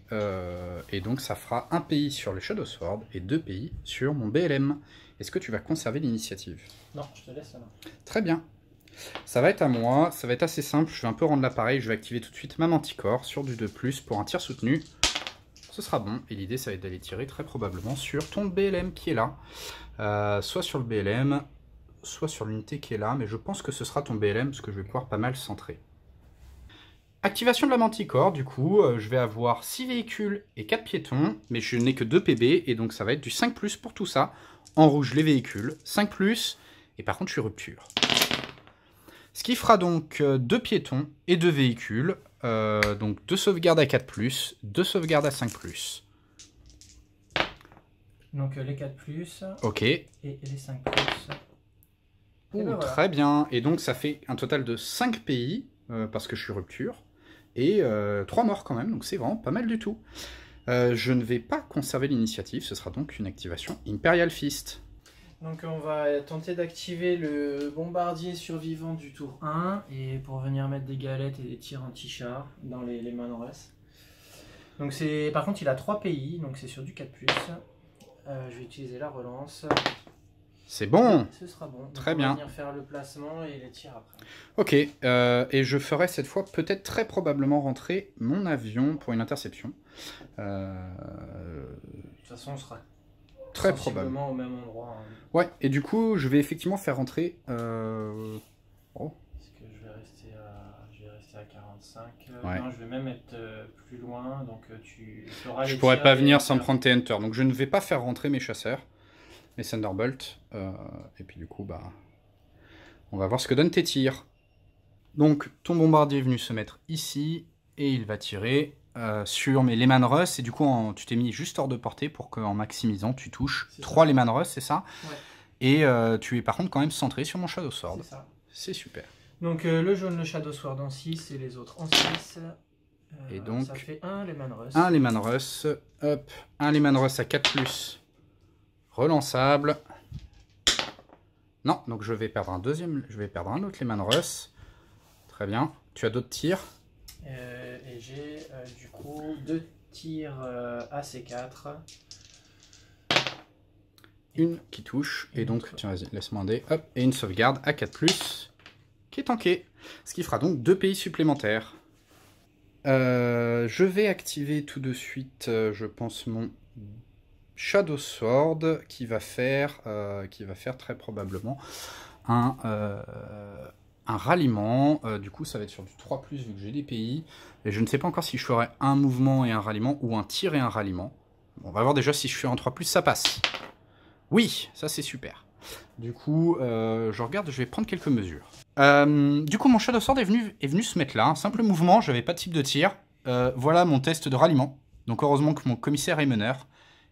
A: et donc ça fera un pays sur le Shadow Sword et 2 pays sur mon BLM. Est-ce que tu vas conserver l'initiative?
B: Non, je te laisse là.
A: Très bien. Ça va être à moi, ça va être assez simple, je vais un peu rendre l'appareil, je vais activer tout de suite ma Manticore sur du 2+ pour un tir soutenu. Ce sera bon, et l'idée ça va être d'aller tirer très probablement sur ton BLM qui est là. Soit sur le BLM, soit sur l'unité qui est là, mais je pense que ce sera ton BLM parce que je vais pouvoir pas mal centrer. Activation de la Manticore, du coup, je vais avoir 6 véhicules et 4 piétons, mais je n'ai que 2 PB, et donc ça va être du 5+ pour tout ça. En rouge, les véhicules, 5+, et par contre je suis rupture. Ce qui fera donc 2 piétons et 2 véhicules, donc 2 sauvegardes à 4+, 2 sauvegardes à 5+.
B: Donc les 4+,
A: ok.
B: Et les 5+.
A: Ouh, ben voilà. Très bien, et donc ça fait un total de 5 pays, parce que je suis rupture, et 3 morts quand même, donc c'est vraiment pas mal du tout. Je ne vais pas conserver l'initiative, ce sera donc une activation Imperial Fist.
B: Donc on va tenter d'activer le bombardier survivant du tour 1 et pour venir mettre des galettes et des tirs anti-char dans les Lehman Russ. Donc par contre il a 3 pays, donc c'est sur du 4+. Je vais utiliser la relance.
A: C'est bon.
B: Ce sera bon. Donc
A: très bien.
B: On va venir faire le placement et les tirs après.
A: Ok, et je ferai cette fois peut-être très probablement rentrer mon avion pour une interception.
B: De toute façon on sera
A: très probablement
B: au même endroit. Hein.
A: Ouais, et du coup je vais effectivement faire rentrer...
B: Est-ce que je vais rester 45.
A: Ouais.
B: Non, je vais même être plus loin, donc tu auras
A: Je
B: les
A: pourrais
B: tirs
A: pas
B: et
A: venir
B: les
A: sans
B: tirs.
A: prendre tes Hunter. Donc je ne vais pas faire rentrer mes chasseurs, mes Thunderbolt. Et puis du coup, bah, on va voir ce que donnent tes tirs. Donc ton bombardier est venu se mettre ici et il va tirer sur mes Lehman Russ. Et du coup, tu t'es mis juste hors de portée pour qu'en maximisant, tu touches 3 Lehman Russ, c'est ça?
B: Ouais.
A: Et tu es par contre quand même centré sur mon Shadow Sword.
B: C'est ça.
A: C'est super.
B: Donc le jaune, le Shadow Sword en 6 et les autres en 6.
A: Et donc,
B: ça fait 1 Lehman Russ.
A: Un Lehman Russ, hop, un Lehman Russ à 4+, relançable. Non, donc je vais perdre un deuxième, je vais perdre un autre Lehman Russ. Très bien. Tu as d'autres tirs?
B: Et j'ai du coup 2 tirs AC4.
A: Une qui touche, et donc, tiens, vas-y, laisse-moi un dé, hop, et une sauvegarde à 4+, qui est tankée. Ce qui fera donc 2 pays supplémentaires. Je vais activer tout de suite, je pense, mon Shadow Sword, qui va faire très probablement un ralliement. Du coup, ça va être sur du 3+, vu que j'ai des pays. Et je ne sais pas encore si je ferai un mouvement et un ralliement, ou un tir et un ralliement. Bon, on va voir déjà si je fais un 3+, ça passe. Oui, ça c'est super. Du coup, je regarde, je vais prendre quelques mesures. Du coup, mon Shadow Sword est venu se mettre là. Un simple mouvement, j'avais pas de type de tir. Voilà mon test de ralliement. Donc heureusement que mon commissaire est meneur.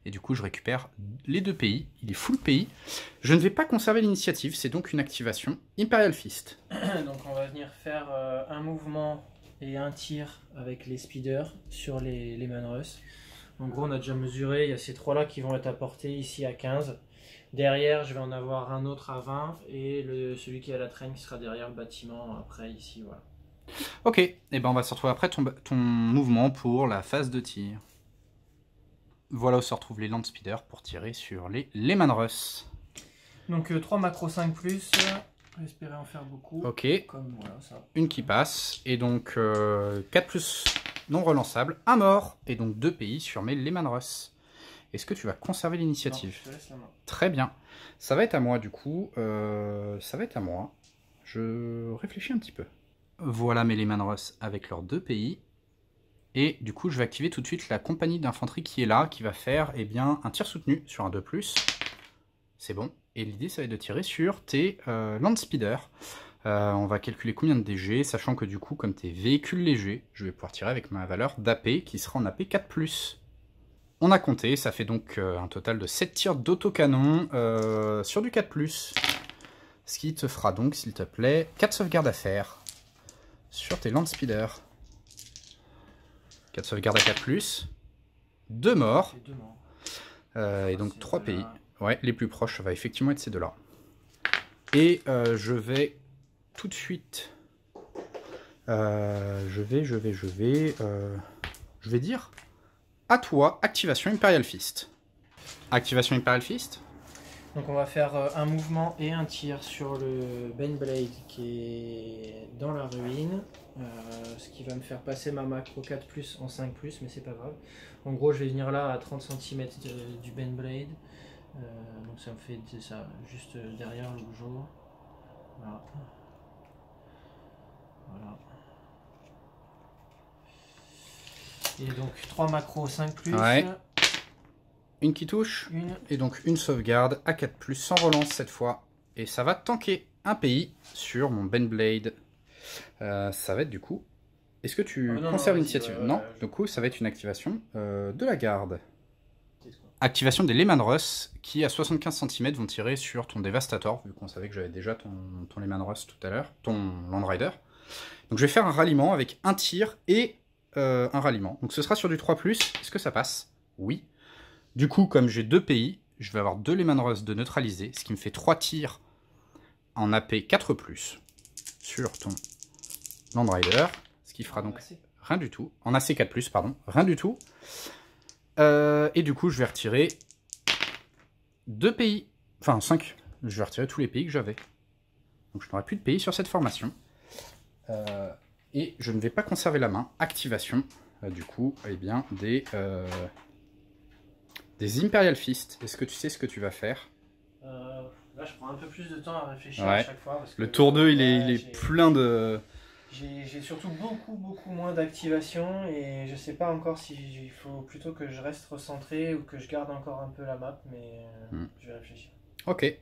A: Et du coup, je récupère les 2 pays. Il est full pays. Je ne vais pas conserver l'initiative, c'est donc une activation Imperial Fist.
B: Donc on va venir faire un mouvement et un tir avec les speeders sur les Lehman Russ. En gros, on a déjà mesuré, il y a ces 3 là qui vont être apportés ici à 15. Derrière, je vais en avoir un autre à 20 et celui qui est à la traîne qui sera derrière le bâtiment après ici, voilà.
A: Ok, et ben on va se retrouver après ton mouvement pour la phase de tir. Voilà où se retrouvent les Land Speeders pour tirer sur les Lehman Russ.
B: Donc 3 macro 5+, j'espérais en faire beaucoup.
A: Ok,
B: Comme voilà, ça.
A: une qui passe, et donc 4+ non relançable, un mort, et donc 2 pays sur mes Lehman Russ. Est-ce que tu vas conserver l'initiative?
B: Je te laisse la main.
A: Très bien. Ça va être à moi du coup. Ça va être à moi. Je réfléchis un petit peu. Voilà mes Lehman Russ avec leurs 2 pays. Et du coup, je vais activer tout de suite la compagnie d'infanterie qui est là, qui va faire un tir soutenu sur un 2+. C'est bon. Et l'idée, ça va être de tirer sur tes Land Speeder. On va calculer combien de DG, sachant que du coup, comme tes véhicules légers, je vais pouvoir tirer avec ma valeur d'AP, qui sera en AP 4+. On a compté, ça fait donc un total de 7 tirs d'autocanon sur du 4+. Ce qui te fera donc, s'il te plaît, 4 sauvegardes à faire sur tes Land Speeder. 4 sauvegardes à 4+, 2 morts, et donc 3 pays. Ouais, les plus proches, ça va effectivement être ces 2-là. Et je vais tout de suite... je vais dire... À toi, activation Imperial Fist. Activation Imperial Fist.
B: Donc on va faire un mouvement et un tir sur le Baneblade qui est dans la ruine. Ce qui va me faire passer ma macro 4+, en 5+, mais c'est pas grave. En gros, je vais venir là à 30 cm du Baneblade. Donc ça me fait ça juste derrière le jour. Voilà. Voilà. Et donc 3 macros 5+.
A: Ouais. Une qui touche.
B: Une.
A: Et donc une sauvegarde à 4+, sans relance cette fois. Et ça va tanker un pays sur mon Baneblade. Ça va être du coup... Est-ce que tu conserves l'initiative? Non, du coup ça va être une activation de la garde. Activation des Lehman Russ qui à 75 cm vont tirer sur ton Devastator, vu qu'on savait que j'avais déjà ton Lehman Russ tout à l'heure, ton Land Rider. Donc je vais faire un ralliement avec un tir et un ralliement. Donc ce sera sur du 3+. Est-ce que ça passe? Oui. Du coup, comme j'ai 2 pays, je vais avoir 2 Lehman Russ de neutraliser, ce qui me fait 3 tirs en AP 4+, sur ton Land Rider, ce qui fera donc rien du tout. En AC 4+, pardon, rien du tout. Et du coup, je vais retirer 2 pays, enfin 5. Je vais retirer tous les pays que j'avais. Donc je n'aurai plus de pays sur cette formation. Et je ne vais pas conserver la main. Activation, du coup, eh bien, des Imperial Fist. Est-ce que tu sais ce que tu vas faire?
B: Là, je prends un peu plus de temps à réfléchir
A: ouais.
B: à chaque fois. Parce que,
A: le tour 2, il est plein de...
B: J'ai surtout beaucoup moins d'activation et je sais pas encore si il faut plutôt que je reste recentré ou que je garde encore un peu la map, mais je vais réfléchir.
A: Ok. Ouais.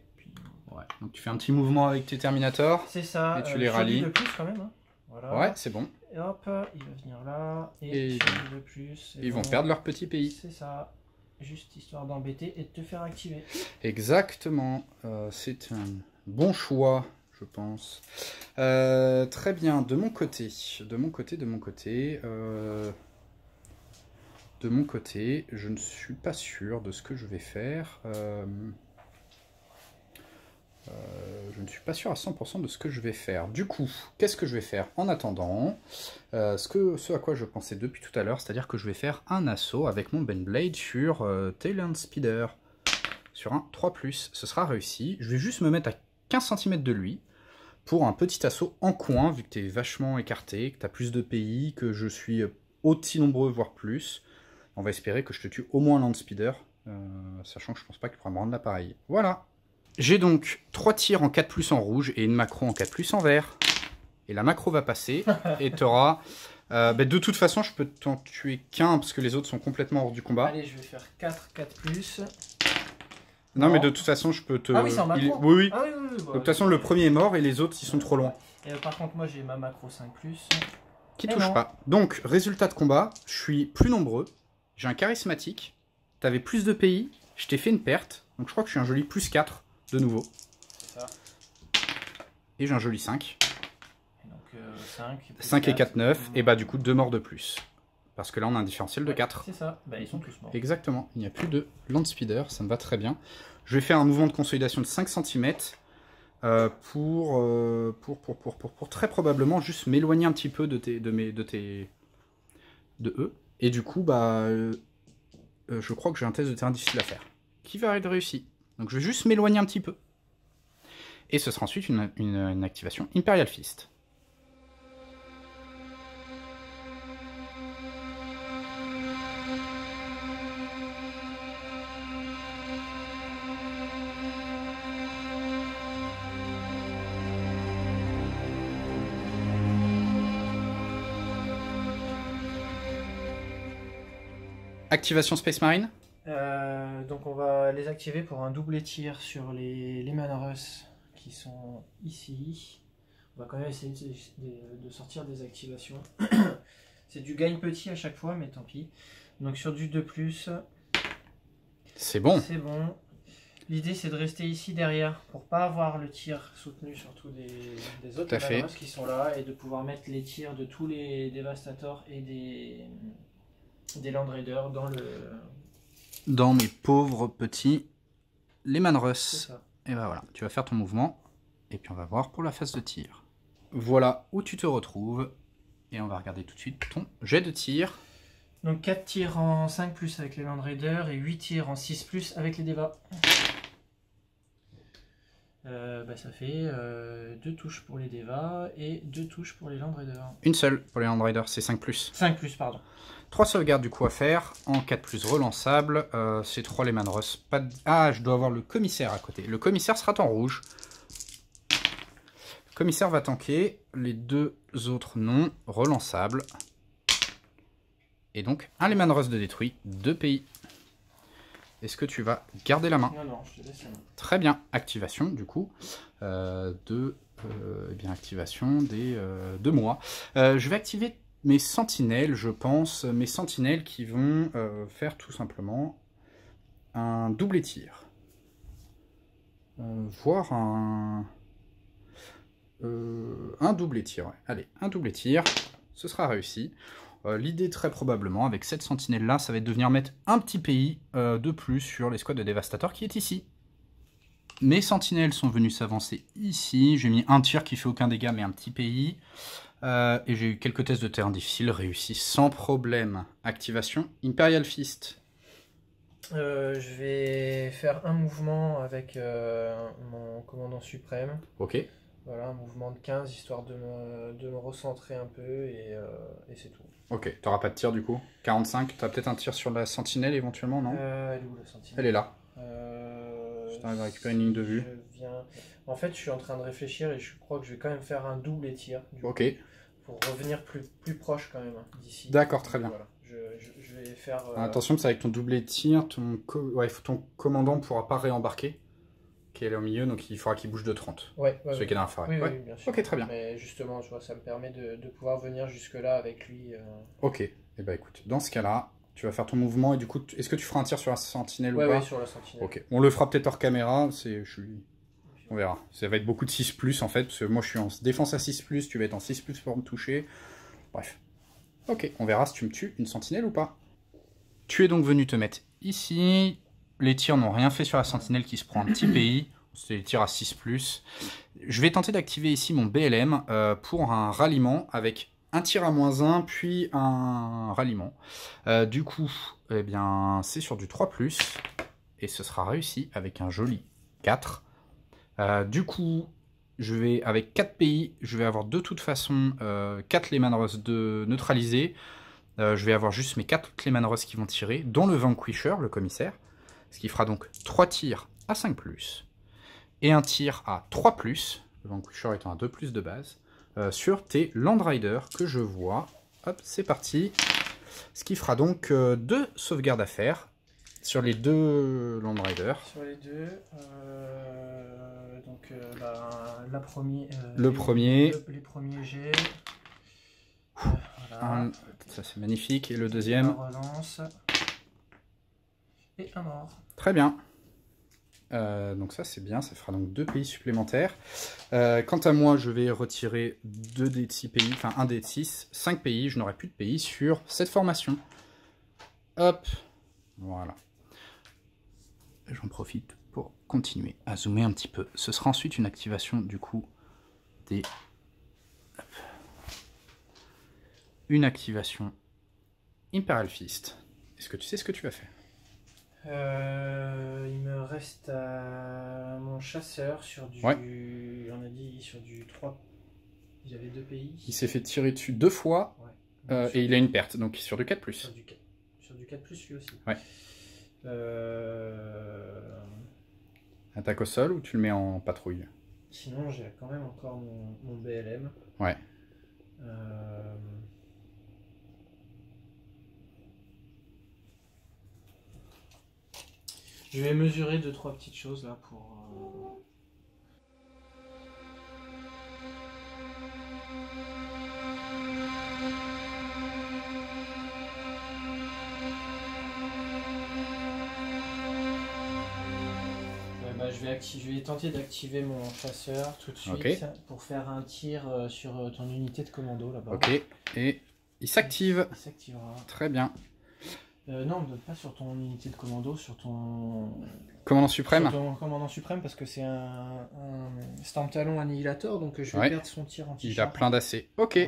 A: Donc tu fais un petit mouvement avec tes Terminators.
B: C'est ça.
A: Et tu les rallies.
B: De plus quand même. Hein. Voilà.
A: Ouais, c'est bon.
B: Et hop, il va venir là. Et de plus.
A: Ils vont perdre leur petit pays.
B: C'est ça. Juste histoire d'embêter et de te faire activer.
A: Exactement. C'est un bon choix, je pense. Très bien. De mon côté, je ne suis pas sûr de ce que je vais faire. Je ne suis pas sûr à 100% de ce que je vais faire. Du coup, qu'est-ce que je vais faire en attendant ce à quoi je pensais depuis tout à l'heure, c'est-à-dire que je vais faire un assaut avec mon Benblade sur Talent Speeder, sur un 3+. Ce sera réussi. Je vais juste me mettre à 15 cm de lui pour un petit assaut en coin, vu que tu es vachement écarté, que tu as plus de pays, que je suis aussi nombreux, voire plus. On va espérer que je te tue au moins Land Speeder, sachant que je pense pas qu'il pourra me rendre l'appareil. Voilà. J'ai donc 3 tirs en 4+ en rouge et une macro en 4+ en vert. Et la macro va passer et tu auras... de toute façon, je peux t'en tuer qu'un parce que les autres sont complètement hors du combat.
B: Allez, je vais faire 4+.
A: Non, mais de toute façon, je peux te...
B: Ah oui, c'est en macro.
A: Oui.
B: Ah, oui.
A: De toute façon, le premier est mort et les autres, ils sont trop loin.
B: Et par contre, moi, j'ai ma macro 5+.
A: Qui touche pas. Donc, résultat de combat, je suis plus nombreux. J'ai un charismatique. T'avais plus de pays. Je t'ai fait une perte. Donc, je crois que je suis un joli +4 de nouveau.
B: C'est ça.
A: Et j'ai un joli 5.
B: Et donc,
A: 5 et 4, 9. Et bah, du coup, 2 morts de plus. Parce que là, on a un différentiel de 4.
B: C'est ça. Bah, ils sont tous morts.
A: Exactement. Il n'y a plus de Land Speeder. Ça me va très bien. Je vais faire un mouvement de consolidation de 5 cm. Pour très probablement juste m'éloigner un petit peu de eux. Et du coup, je crois que j'ai un test de terrain difficile à faire. Qui va être réussi. Donc je vais juste m'éloigner un petit peu. Et ce sera ensuite une activation Imperial Fist. Activation Space Marine.
B: Donc on va les activer pour un double tir sur les Manarus qui sont ici. On va quand même essayer de sortir des activations. C'est du gain petit à chaque fois, mais tant pis. Donc sur du 2+,
A: c'est bon.
B: C'est bon. L'idée c'est de rester ici derrière pour pas avoir le tir soutenu surtout des autres Manarus qui sont là et de pouvoir mettre les tirs de tous les Devastators et des Land Raiders dans
A: mes pauvres petits Lehman Russ. Et bah voilà, tu vas faire ton mouvement et puis on va voir pour la phase de tir. Voilà où tu te retrouves et on va regarder tout de suite ton jet de tir.
B: Donc 4 tirs en 5+ avec les Land Raiders et 8 tirs en 6+ avec les Devas. Ça fait 2 touches pour les Devas et 2 touches pour les Land Raiders.
A: Une seule pour les Land Raiders, c'est 5+.
B: 5+, pardon.
A: 3 sauvegardes du coup à faire, en 4+ relançable, c'est 3 Lehman Russ. Ah, je dois avoir le commissaire à côté. Le commissaire sera en rouge. Le commissaire va tanker, les 2 autres non, relançables. Et donc, un Lehman Russ de détruit, 2 pays. Est-ce que tu vas garder la main?
B: Non, je te laisse la main.
A: Très bien, activation du coup, activation des 2 mois. Je vais activer mes sentinelles, je pense, mes sentinelles qui vont faire tout simplement un double tir. Voire un double tir. Ouais. Allez, un double tir, ce sera réussi. L'idée très probablement avec cette sentinelle là, ça va être de venir mettre un petit pays de plus sur l'escouade de Devastator qui est ici. Mes sentinelles sont venues s'avancer ici. J'ai mis un tir qui fait aucun dégât mais un petit pays. Et j'ai eu quelques tests de terrain difficiles réussis sans problème. Activation Imperial Fist.
B: Je vais faire un mouvement avec mon commandant suprême.
A: Ok.
B: Voilà, un mouvement de 15 histoire de me recentrer un peu et c'est tout.
A: Ok, t'auras pas de tir du coup. 45, t'as peut-être un tir sur la sentinelle éventuellement, non?
B: Elle est où la sentinelle?
A: Elle est là. Je t'arrive à récupérer une ligne de vue.
B: En fait, je suis en train de réfléchir et je crois que je vais quand même faire un double tir.
A: Ok.
B: pour revenir plus proche quand même d'ici.
A: D'accord, très bien.
B: Voilà. Je vais faire...
A: Attention, c'est avec ton doublé tir, ton commandant ne pourra pas réembarquer, qui est au milieu, donc il faudra qu'il bouge de 30.
B: Ouais,
A: Celui qui est dans la forêt.
B: Oui, bien sûr.
A: Ok, très bien.
B: Mais justement, tu vois, ça me permet de pouvoir venir jusque-là avec lui.
A: Ok, et bah écoute, dans ce cas-là, tu vas faire ton mouvement, et du coup, est-ce que tu feras un tir sur la sentinelle ou pas?
B: Oui, sur la sentinelle.
A: Ok, on le fera peut-être hors caméra, on verra. Ça va être beaucoup de 6+, en fait, parce que moi je suis en défense à 6+, tu vas être en 6+ pour me toucher. Bref. Ok, on verra si tu me tues une sentinelle ou pas. Tu es donc venu te mettre ici. Les tirs n'ont rien fait sur la sentinelle qui se prend un petit pays. C'est les tirs à 6+. Je vais tenter d'activer ici mon BLM pour un ralliement avec un tir à -1, puis un ralliement. Du coup, eh bien, c'est sur du 3+, et ce sera réussi avec un joli 4. Du coup, je vais, avec 4 pays, je vais avoir de toute façon 4 Lehman Russ de neutralisés. Je vais avoir juste mes 4 Lehman Russ qui vont tirer, dont le Vanquisher, le commissaire. Ce qui fera donc 3 tirs à 5+, et un tir à 3+, le Vanquisher étant un 2+ de base, sur tes Land Riders que je vois. Hop, c'est parti. Ce qui fera donc 2 sauvegardes à faire sur les 2 Land Riders.
B: Sur les deux, donc la première...
A: le premier.
B: Les premiers jets.
A: Voilà. Ça c'est magnifique. Et le deuxième.
B: La relance. Et un mort.
A: Très bien. Donc ça c'est bien, ça fera donc 2 pays supplémentaires. Quant à moi, je vais retirer 2 dés de 6 pays, enfin 1 dé de 6, 5 pays, je n'aurai plus de pays sur cette formation. Hop, voilà. J'en profite pour continuer à zoomer un petit peu. Ce sera ensuite une activation du coup des... Hop. Une activation Imperial Fist. Est-ce que tu sais ce que tu vas faire?
B: Il me reste mon chasseur sur du... Ouais. On a dit sur du 3... Il y avait 2 pays.
A: Il s'est fait tirer dessus 2 fois, ouais. Et il a une perte, donc sur du 4+.
B: Sur du 4+, lui aussi.
A: Ouais. Attaque au sol ou tu le mets en patrouille?
B: Sinon, j'ai quand même encore mon BLM.
A: Ouais.
B: Je vais mesurer 2-3 petites choses là pour... Je vais tenter d'activer mon chasseur tout de suite pour faire un tir sur ton unité de commando là-bas.
A: Ok, et il s'active.
B: Il s'activera.
A: Très bien.
B: Non, pas sur ton unité de commando, sur ton...
A: Commandant suprême.
B: Sur ton commandant suprême, parce que c'est un Stamp Talon Annihilator, donc je vais perdre son tir anti-char.
A: Il a plein d'AC. Ok.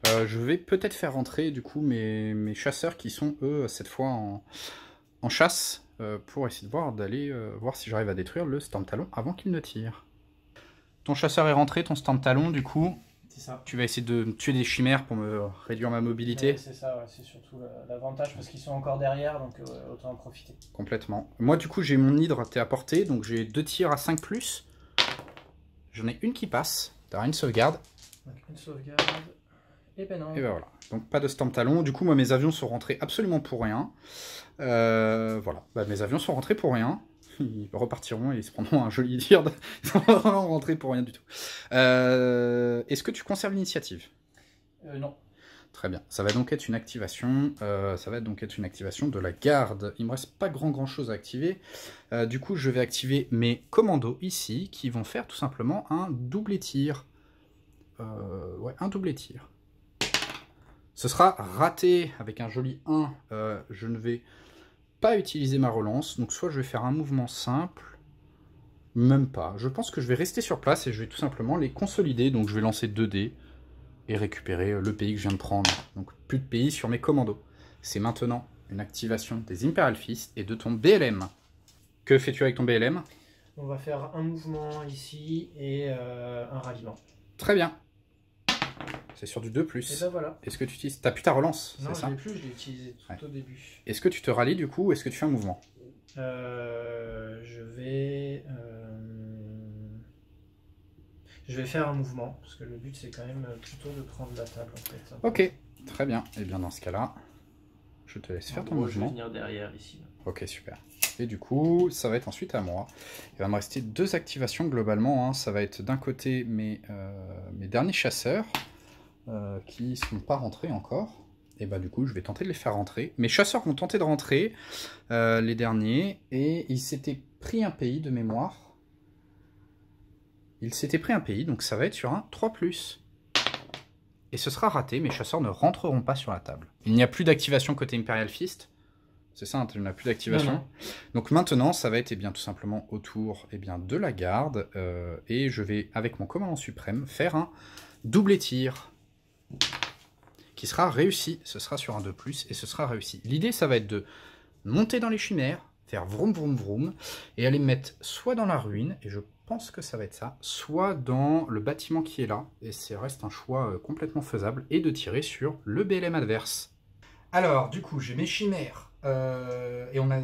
A: Voilà. Je vais peut-être faire rentrer du coup mes chasseurs qui sont eux cette fois en chasse pour essayer de d'aller voir si j'arrive à détruire le Stamp Talon avant qu'il ne tire. Ton chasseur est rentré, ton Stamp Talon du coup.
B: Ça.
A: Tu vas essayer de tuer des chimères pour me réduire ma mobilité.
B: C'est ça, ouais, c'est surtout l'avantage parce qu'ils sont encore derrière, donc autant en profiter.
A: Complètement. Moi du coup j'ai mon hydre à portée, donc j'ai 2 tirs à 5+. J'en ai une qui passe, t'as une sauvegarde.
B: Donc une sauvegarde, et ben non.
A: Et ben voilà, donc pas de Stamp Talon. Du coup moi mes avions sont rentrés absolument pour rien. Voilà, mes avions sont rentrés pour rien. Ils repartiront et ils se prendront un joli tir. Ils sont vraiment rentrés pour rien du tout. Est-ce que tu conserves l'initiative?
B: Non.
A: Très bien. Ça va donc être une activation. De la garde. Il me reste pas grand chose à activer. Du coup, je vais activer mes commandos ici qui vont faire tout simplement un double tir. Ouais, un double tir. Ce sera raté avec un joli 1. Je ne vais pas utiliser ma relance, donc soit je vais faire un mouvement simple, même pas. Je pense que je vais rester sur place et je vais tout simplement les consolider, donc je vais lancer 2 dés et récupérer le pays que je viens de prendre. Donc plus de pays sur mes commandos. C'est maintenant une activation des Imperial Fist et de ton BLM. Que fais-tu avec ton BLM?
B: On va faire un mouvement ici et un ralliement.
A: Très bien. C'est sur du 2+.
B: Et ben voilà.
A: Est-ce que tu utilises... T'as plus ta relance?
B: Non, je l'ai plus, je l'ai utilisé tout au début.
A: Est-ce que tu te rallies du coup ou est-ce que tu fais un mouvement?
B: Je vais... Je vais faire un mouvement, parce que le but c'est quand même plutôt de prendre la table en fait.
A: Ok, très bien. Et bien dans ce cas-là, je te laisse faire ton
B: Je vais
A: mouvement.
B: venir derrière ici.
A: Ok, super. Et du coup, ça va être ensuite à moi. Il va me rester 2 activations globalement, hein. Ça va être d'un côté mes derniers chasseurs qui ne sont pas rentrés encore. Et bah du coup, je vais tenter de les faire rentrer. Mes chasseurs vont tenter de rentrer, les derniers. Et ils s'étaient pris un pays de mémoire. Ils s'étaient pris un pays, donc ça va être sur un 3+. Et ce sera raté, mes chasseurs ne rentreront pas sur la table. Il n'y a plus d'activation côté Imperial Fist. C'est ça, hein, tu n'as plus d'activation.
B: Non.
A: Donc maintenant, ça va être bien, tout simplement autour de la garde. Et je vais, avec mon commandant suprême, faire un double tir. Qui sera réussi. Ce sera sur un 2+, et ce sera réussi. L'idée, ça va être de monter dans les chimères, faire vroom vroom vroom, et aller me mettre soit dans la ruine, et je pense que ça va être ça, soit dans le bâtiment qui est là, et ça reste un choix complètement faisable, et de tirer sur le BLM adverse. Alors, du coup, j'ai mes chimères, et on a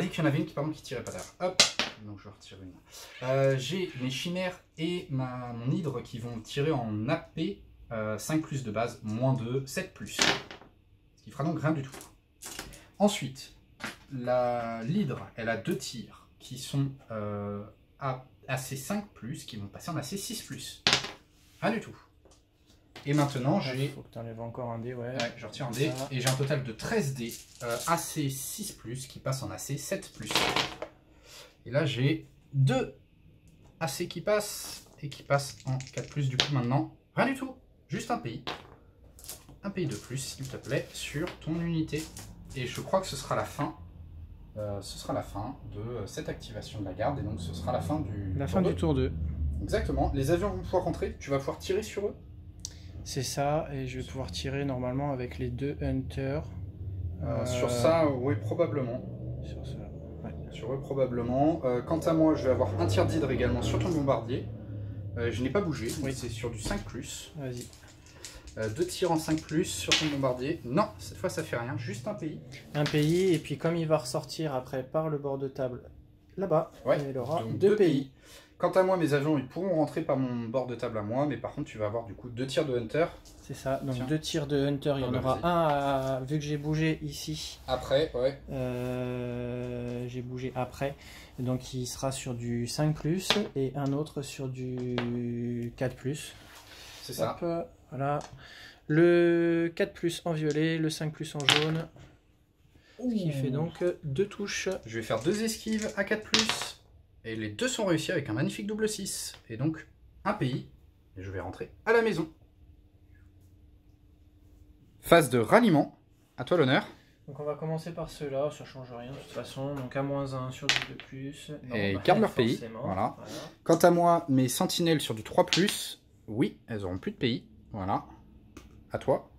A: dit qu'il y en avait une qui tirait pas d'air. Hop, donc je retire une. J'ai mes chimères et mon hydre qui vont tirer en AP 5+ de base, -2, 7+. Ce qui fera donc rien du tout. Ensuite, l'hydre, elle a 2 tirs qui sont AC5+, qui vont passer en AC6+. Rien du tout. Et maintenant, j'ai...
B: Il faut que tu enlèves encore un dé, ouais.
A: Ouais, je retire un dé, et j'ai un total de 13 dés AC6+, qui passent en AC7+. Et là, j'ai 2 AC qui passent, et qui passent en 4+, du coup, maintenant, rien du tout. Juste un pays. Un pays de plus, s'il te plaît, sur ton unité. Et je crois que ce sera la fin. Ce sera la fin de cette activation de la garde. Et donc ce sera la fin du
B: tour 2.
A: Exactement. Les avions vont pouvoir rentrer. Tu vas pouvoir tirer sur eux.
B: C'est ça. Et je vais pouvoir tirer normalement avec les 2 hunters.
A: Sur ça, oui, probablement.
B: Sur ça, ouais.
A: Sur eux, probablement. Quant à moi, je vais avoir un tir d'hydre également sur ton bombardier. Je n'ai pas bougé, oui. C'est sur du 5+.
B: Vas-y.
A: 2 tirs en 5+ sur ton bombardier. Non, cette fois ça fait rien, juste un pays.
B: Un pays, et puis comme il va ressortir après par le bord de table là-bas,
A: ouais,
B: il aura 2 pays.
A: Quant à moi, mes avions, ils pourront rentrer par mon bord de table à moi, mais par contre tu vas avoir du coup 2 tirs de Hunter.
B: C'est ça, donc tiens. 2 tirs de Hunter, il y en aura un vu que j'ai bougé ici.
A: Après, ouais.
B: J'ai bougé après, donc il sera sur du 5+, et un autre sur du 4+.
A: C'est ça.
B: Hop, voilà. Le 4+ en violet, le 5+ en jaune. Ouh. Qui fait donc 2 touches.
A: Je vais faire 2 esquives à 4+. Et les 2 sont réussis avec un magnifique double 6. Et donc, un pays. Et je vais rentrer à la maison. Phase de ralliement. À toi l'honneur.
B: Donc on va commencer par ceux-là, ça change rien de toute façon. Donc à -1 sur du 2+. Non,
A: et ils gardent leur pays. Voilà. Quant à moi, mes sentinelles sur du 3+. Oui, elles auront plus de pays. Voilà. À toi.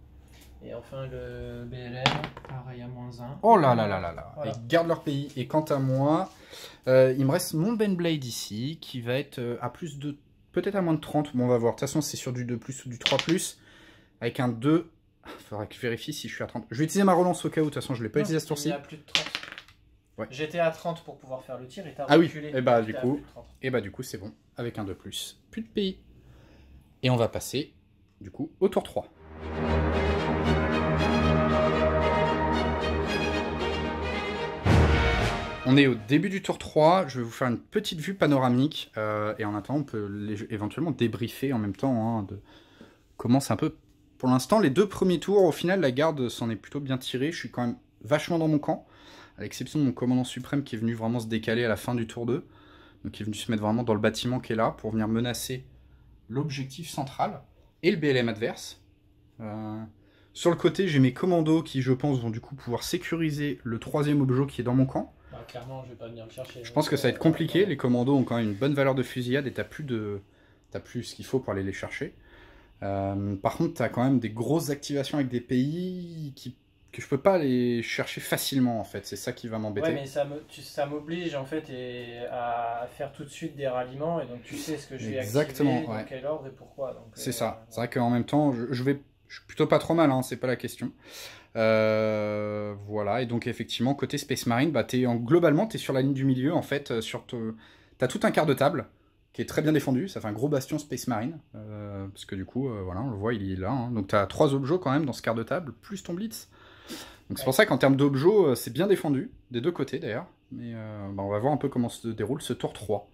B: Et enfin le BLM, pareil à -1.
A: Oh là là là là là. Voilà. Ils gardent leur pays. Et quant à moi, il me reste mon Benblade ici, qui va être à plus de... Peut-être à moins de 30. Bon, on va voir. De toute façon, c'est sur du 2+ ou du 3+. Avec un 2. Il faudra que je vérifie si je suis à 30. Je vais utiliser ma relance au cas où. De toute façon, je ne l'ai pas utilisé à ce tour-ci.
B: Il y a plus de 30.
A: Ouais.
B: J'étais à 30 pour pouvoir faire le tir et t'as
A: reculé.
B: Oui.
A: Et bah du coup, c'est bon. Avec un 2+. Plus de pays. Et on va passer, du coup, au tour 3. On est au début du tour 3. Je vais vous faire une petite vue panoramique. Et en attendant, on peut éventuellement débriefer en même temps hein, de comment c'est un peu... Pour l'instant, les 2 premiers tours, au final, la garde s'en est plutôt bien tirée. Je suis quand même vachement dans mon camp. À l'exception de mon commandant suprême qui est venu vraiment se décaler à la fin du tour 2. Donc il est venu se mettre vraiment dans le bâtiment qui est là pour venir menacer l'objectif central et le BLM adverse. Sur le côté, j'ai mes commandos qui, je pense, vont du coup pouvoir sécuriser le 3e objet qui est dans mon camp.
B: Bah, clairement, je vais pas venir le chercher.
A: Je pense que ça va être compliqué. Les commandos ont quand même une bonne valeur de fusillade et t'as plus ce qu'il faut pour aller les chercher. Par contre, t'as quand même des grosses activations avec des pays que je peux pas aller chercher facilement en fait. C'est ça qui va m'embêter.
B: Ouais, mais ça m'oblige en fait à faire tout de suite des ralliements et donc tu sais ce que je vais activer, dans quel ordre et pourquoi.
A: C'est ça. C'est vrai qu'en même temps, je suis plutôt pas trop mal, hein, c'est pas la question. Voilà, et donc effectivement, côté Space Marine, bah, globalement, tu es sur la ligne du milieu en fait. T'as tout un quart de table. qui est très bien défendu. Ça fait un gros bastion Space Marine. Parce que du coup, voilà, on le voit, il est là. Hein. Donc tu as 3 objets quand même dans ce quart de table, plus ton blitz. Donc c'est pour ça qu'en termes d'objets, c'est bien défendu, des deux côtés d'ailleurs. Mais bah, on va voir un peu comment se déroule ce tour 3.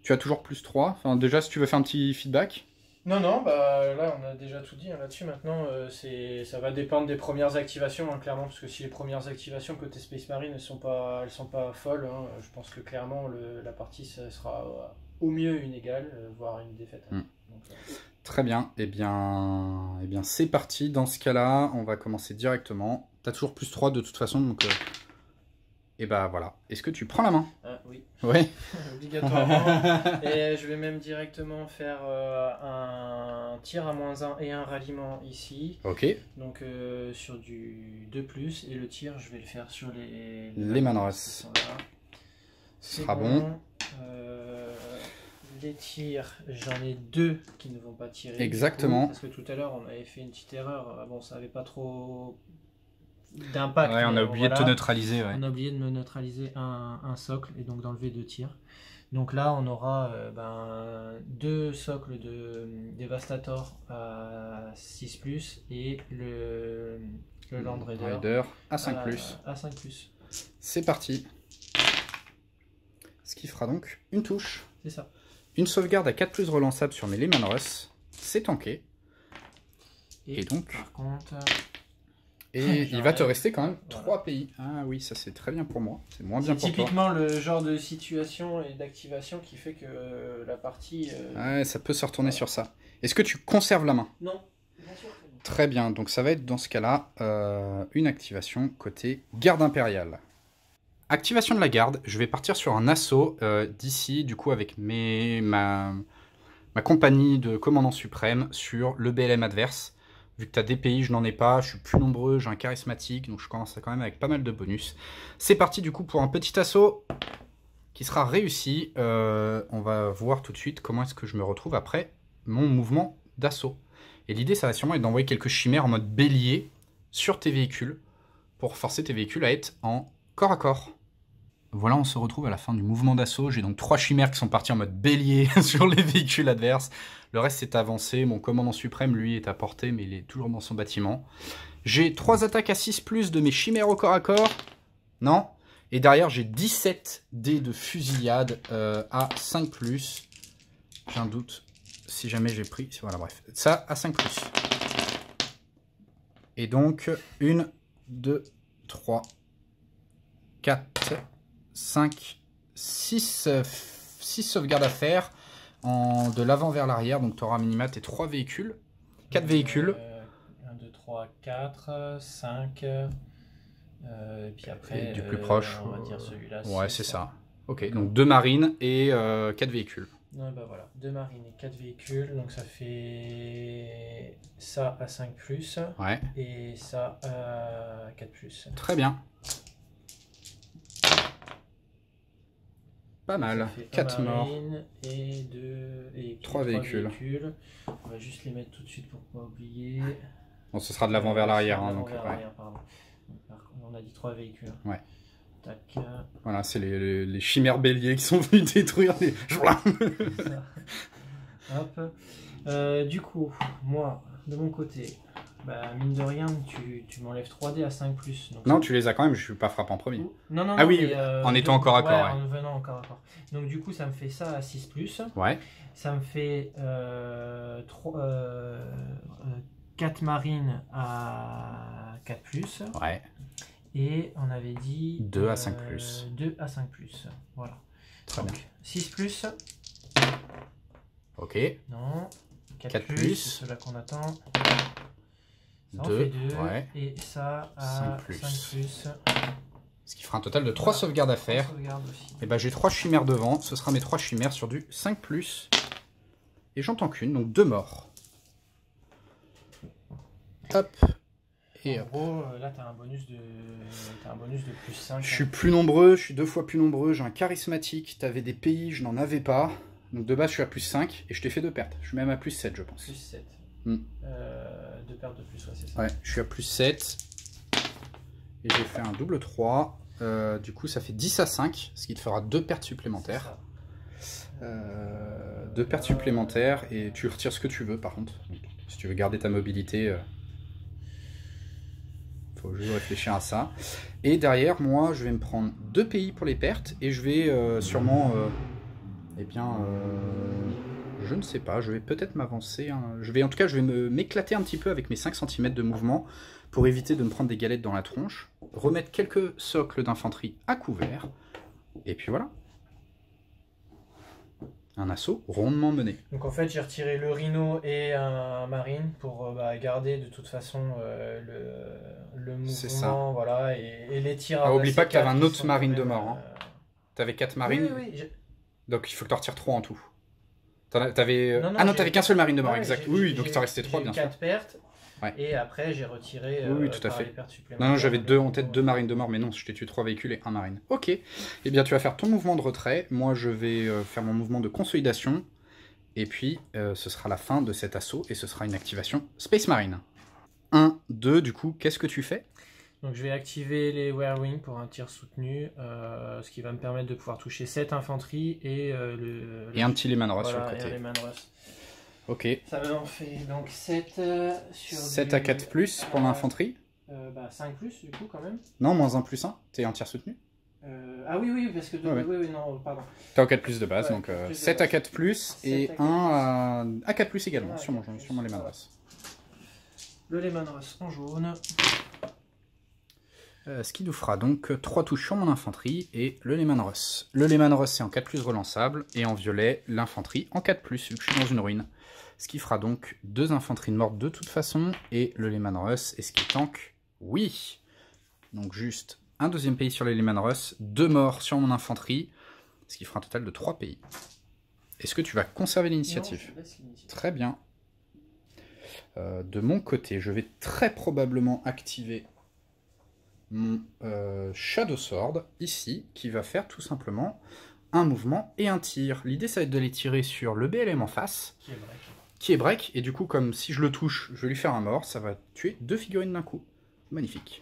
A: Tu as toujours plus 3. Enfin, déjà, si tu veux faire un petit feedback.
B: Non, non, bah là on a déjà tout dit hein, là-dessus. Maintenant, ça va dépendre des premières activations, hein, clairement, parce que si les premières activations côté Space Marine elles sont pas folles, hein, je pense que clairement la partie ça sera au mieux une égale, voire une défaite. Hein. Donc,
A: très bien, eh bien c'est parti. Dans ce cas-là, on va commencer directement. Tu as toujours plus 3 de toute façon, donc. Et bah voilà. Est-ce que tu prends la main?
B: Oui.
A: Oui.
B: Obligatoirement. Et je vais même directement faire un tir à -1 et un ralliement ici.
A: Ok.
B: Donc sur du 2+. Et le tir, je vais le faire sur
A: les Manros. Ce sera bon.
B: Les tirs, j'en ai 2 qui ne vont pas tirer.
A: Exactement.
B: Coup, parce que tout à l'heure, on avait fait une petite erreur. Bon, ça n'avait pas trop d'impact.
A: Ouais, on a oublié de te neutraliser. Ouais.
B: On a oublié de me neutraliser un socle et donc d'enlever 2 tirs. Donc là, on aura 2 socles de Devastator à 6+, et le Land Raider
A: à 5+.
B: À 5+.
A: C'est parti. Ce qui fera donc une touche.
B: C'est ça.
A: Une sauvegarde à 4+ relançable sur mes Lehman Russ. C'est tanké. Et donc...
B: Par contre...
A: Et il va te rester quand même 3 pays. Ah oui, ça c'est très bien pour moi. C'est moins bien pour toi.
B: C'est typiquement le genre de situation et d'activation qui fait que la partie...
A: Ouais, ça peut se retourner sur ça. Est-ce que tu conserves la main?
B: Non, bien sûr que non.
A: Très bien, donc ça va être dans ce cas-là une activation côté garde impériale. Activation de la garde, je vais partir sur un assaut d'ici, du coup avec ma compagnie de commandant suprême sur le BLM adverse. Vu que tu as des pays, je n'en ai pas, je suis plus nombreux, j'ai un charismatique, donc je commence quand même avec pas mal de bonus. C'est parti du coup pour un petit assaut qui sera réussi. On va voir tout de suite comment est-ce que je me retrouve après mon mouvement d'assaut. Et l'idée, ça va sûrement être d'envoyer quelques chimères en mode bélier sur tes véhicules pour forcer tes véhicules à être en corps à corps. Voilà, on se retrouve à la fin du mouvement d'assaut. J'ai donc 3 chimères qui sont parties en mode bélier sur les véhicules adverses. Le reste s'est avancé. Mon commandant suprême, lui, est à portée, mais il est toujours dans son bâtiment. J'ai 3 attaques à 6+ de mes chimères au corps à corps. Non. Et derrière, j'ai 17 dés de fusillade à 5+. J'ai un doute si jamais j'ai pris... Voilà, bref. Ça à 5+. Et donc, 1, 2, 3, 4... 5, 6 sauvegardes à faire de l'avant vers l'arrière. Donc tu auras minima tes 3 véhicules. 4 véhicules.
B: 1, 2, 3, 4, 5. Et puis après,
A: et du plus proche.
B: On va dire celui-là.
A: Ouais, c'est ça. Ok, donc 2 marines et 4 véhicules.
B: Non, bah voilà, 2 marines et 4 véhicules. Donc ça fait ça à 5+.
A: Ouais.
B: Et ça à 4+.
A: Très bien. Pas mal, 4 morts.
B: Et 3
A: véhicules.
B: On va juste les mettre tout de suite pour pas oublier.
A: Bon, ce sera de l'avant vers l'arrière. Hein,
B: donc, on a dit 3 véhicules.
A: Ouais.
B: Tac.
A: Voilà, c'est les chimères béliers qui sont venus détruire les...
B: Hop. Du coup, moi, de mon côté, bah, mine de rien, tu m'enlèves 3D à 5+. Donc
A: non, tu les as quand même, je suis pas frappé en premier.
B: Non,
A: ah oui,
B: mais,
A: en étant encore à corps.
B: Ouais, en venant encore à corps. Donc du coup, ça me fait ça à 6+.
A: Ouais.
B: Ça me fait 4 marines à 4+.
A: Ouais.
B: Et on avait dit
A: 2 à 5+.
B: 2 à 5+. Voilà.
A: Très
B: donc,
A: bien.
B: 6+.
A: Ok.
B: Non.
A: 4+.
B: C'est cela qu'on attend. Ça
A: 2.
B: En fait 2.
A: Ouais.
B: Et ça à 5+.
A: Ce qui fera un total de 3 sauvegardes à faire. Et ben j'ai 3 chimères devant. Ce sera mes 3 chimères sur du 5+. Et j'entends qu'une, donc 2 morts. Hop. Et
B: en gros, là, tu as un bonus de plus 5.
A: Je suis plus nombreux, je suis 2 fois plus nombreux. J'ai un charismatique. Tu avais des pays, je n'en avais pas. Donc de base, je suis à plus 5. Et je t'ai fait 2 pertes. Je suis même à plus 7, je pense.
B: Plus 7.
A: 2
B: pertes de plus, ouais, c'est ça.
A: Ouais, je suis à plus 7. Et j'ai fait un double 3. Du coup, ça fait 10 à 5. Ce qui te fera 2 pertes supplémentaires. 2 pertes supplémentaires et tu retires ce que tu veux par contre. Donc, si tu veux garder ta mobilité, faut juste réfléchir à ça. Et derrière, moi, je vais me prendre 2 pays pour les pertes et je vais sûrement, je ne sais pas, je vais peut-être m'avancer. Hein. En tout cas, je vais m'éclater un petit peu avec mes 5 cm de mouvement pour éviter de me prendre des galettes dans la tronche. Remettre quelques socles d'infanterie à couvert. Et puis voilà. Un assaut rondement mené.
B: Donc en fait, j'ai retiré le rhino et un marine pour garder de toute façon le mouvement, voilà, et les tirs.
A: Oublie pas que tu avais un autre marine de mort. Hein. Tu avais 4 marines.
B: Oui.
A: Donc il faut que tu en retires 3 en tout. T'avais...
B: Non,
A: Ah non, t'avais qu'un seul marine de mort, exact. Oui, donc ça restait 3 bien sûr.
B: 4 pertes. Ouais. Et après, j'ai retiré
A: oui, tout à fait.
B: les pertes supplémentaires.
A: Non, j'avais en tête 2 marines de mort, mais non, je t'ai tué 3 véhicules et 1 marine. Ok. Eh bien, tu vas faire ton mouvement de retrait. Moi, je vais faire mon mouvement de consolidation. Et puis, ce sera la fin de cet assaut et ce sera une activation Space Marine. 1, 2, du coup, qu'est-ce que tu fais?
B: Donc, je vais activer les Whirlwind pour un tir soutenu, ce qui va me permettre de pouvoir toucher 7 infanteries et
A: un petit Lehman Russ
B: voilà,
A: sur le côté. Ok.
B: Ça en fait donc 7 sur
A: 7 à 4 plus pour l'infanterie
B: 5 plus du coup quand même.
A: Non, moins 1 plus 1, t'es un tir soutenu.
B: Ah oui, parce que... Oui, non, pardon.
A: T'as au 4 plus de base, donc 7 à 4 plus et 1 à 4 plus également, sur mon Lehman Russ.
B: Le Lehman Russ en jaune.
A: Ce qui nous fera donc 3 touches sur mon infanterie et le Lehman Russ. Le Lehman Russ c'est en 4 plus relançable et en violet l'infanterie en 4 plus vu que je suis dans une ruine. Ce qui fera donc 2 infanteries de mortes de toute façon et le Lehman Russ est ce qui tank. Oui. Donc juste un deuxième pays sur les Lehman Russ, 2 morts sur mon infanterie, ce qui fera un total de 3 pays. Est-ce que tu vas conserver l'initiative? Très bien. De mon côté, je vais très probablement activer mon Shadow Sword, ici, qui va faire tout simplement un mouvement et un tir. L'idée, ça va être de les tirer sur le BLM en face, qui est break, et du coup, comme si je le touche, je vais lui faire un mort, ça va tuer 2 figurines d'un coup. Magnifique.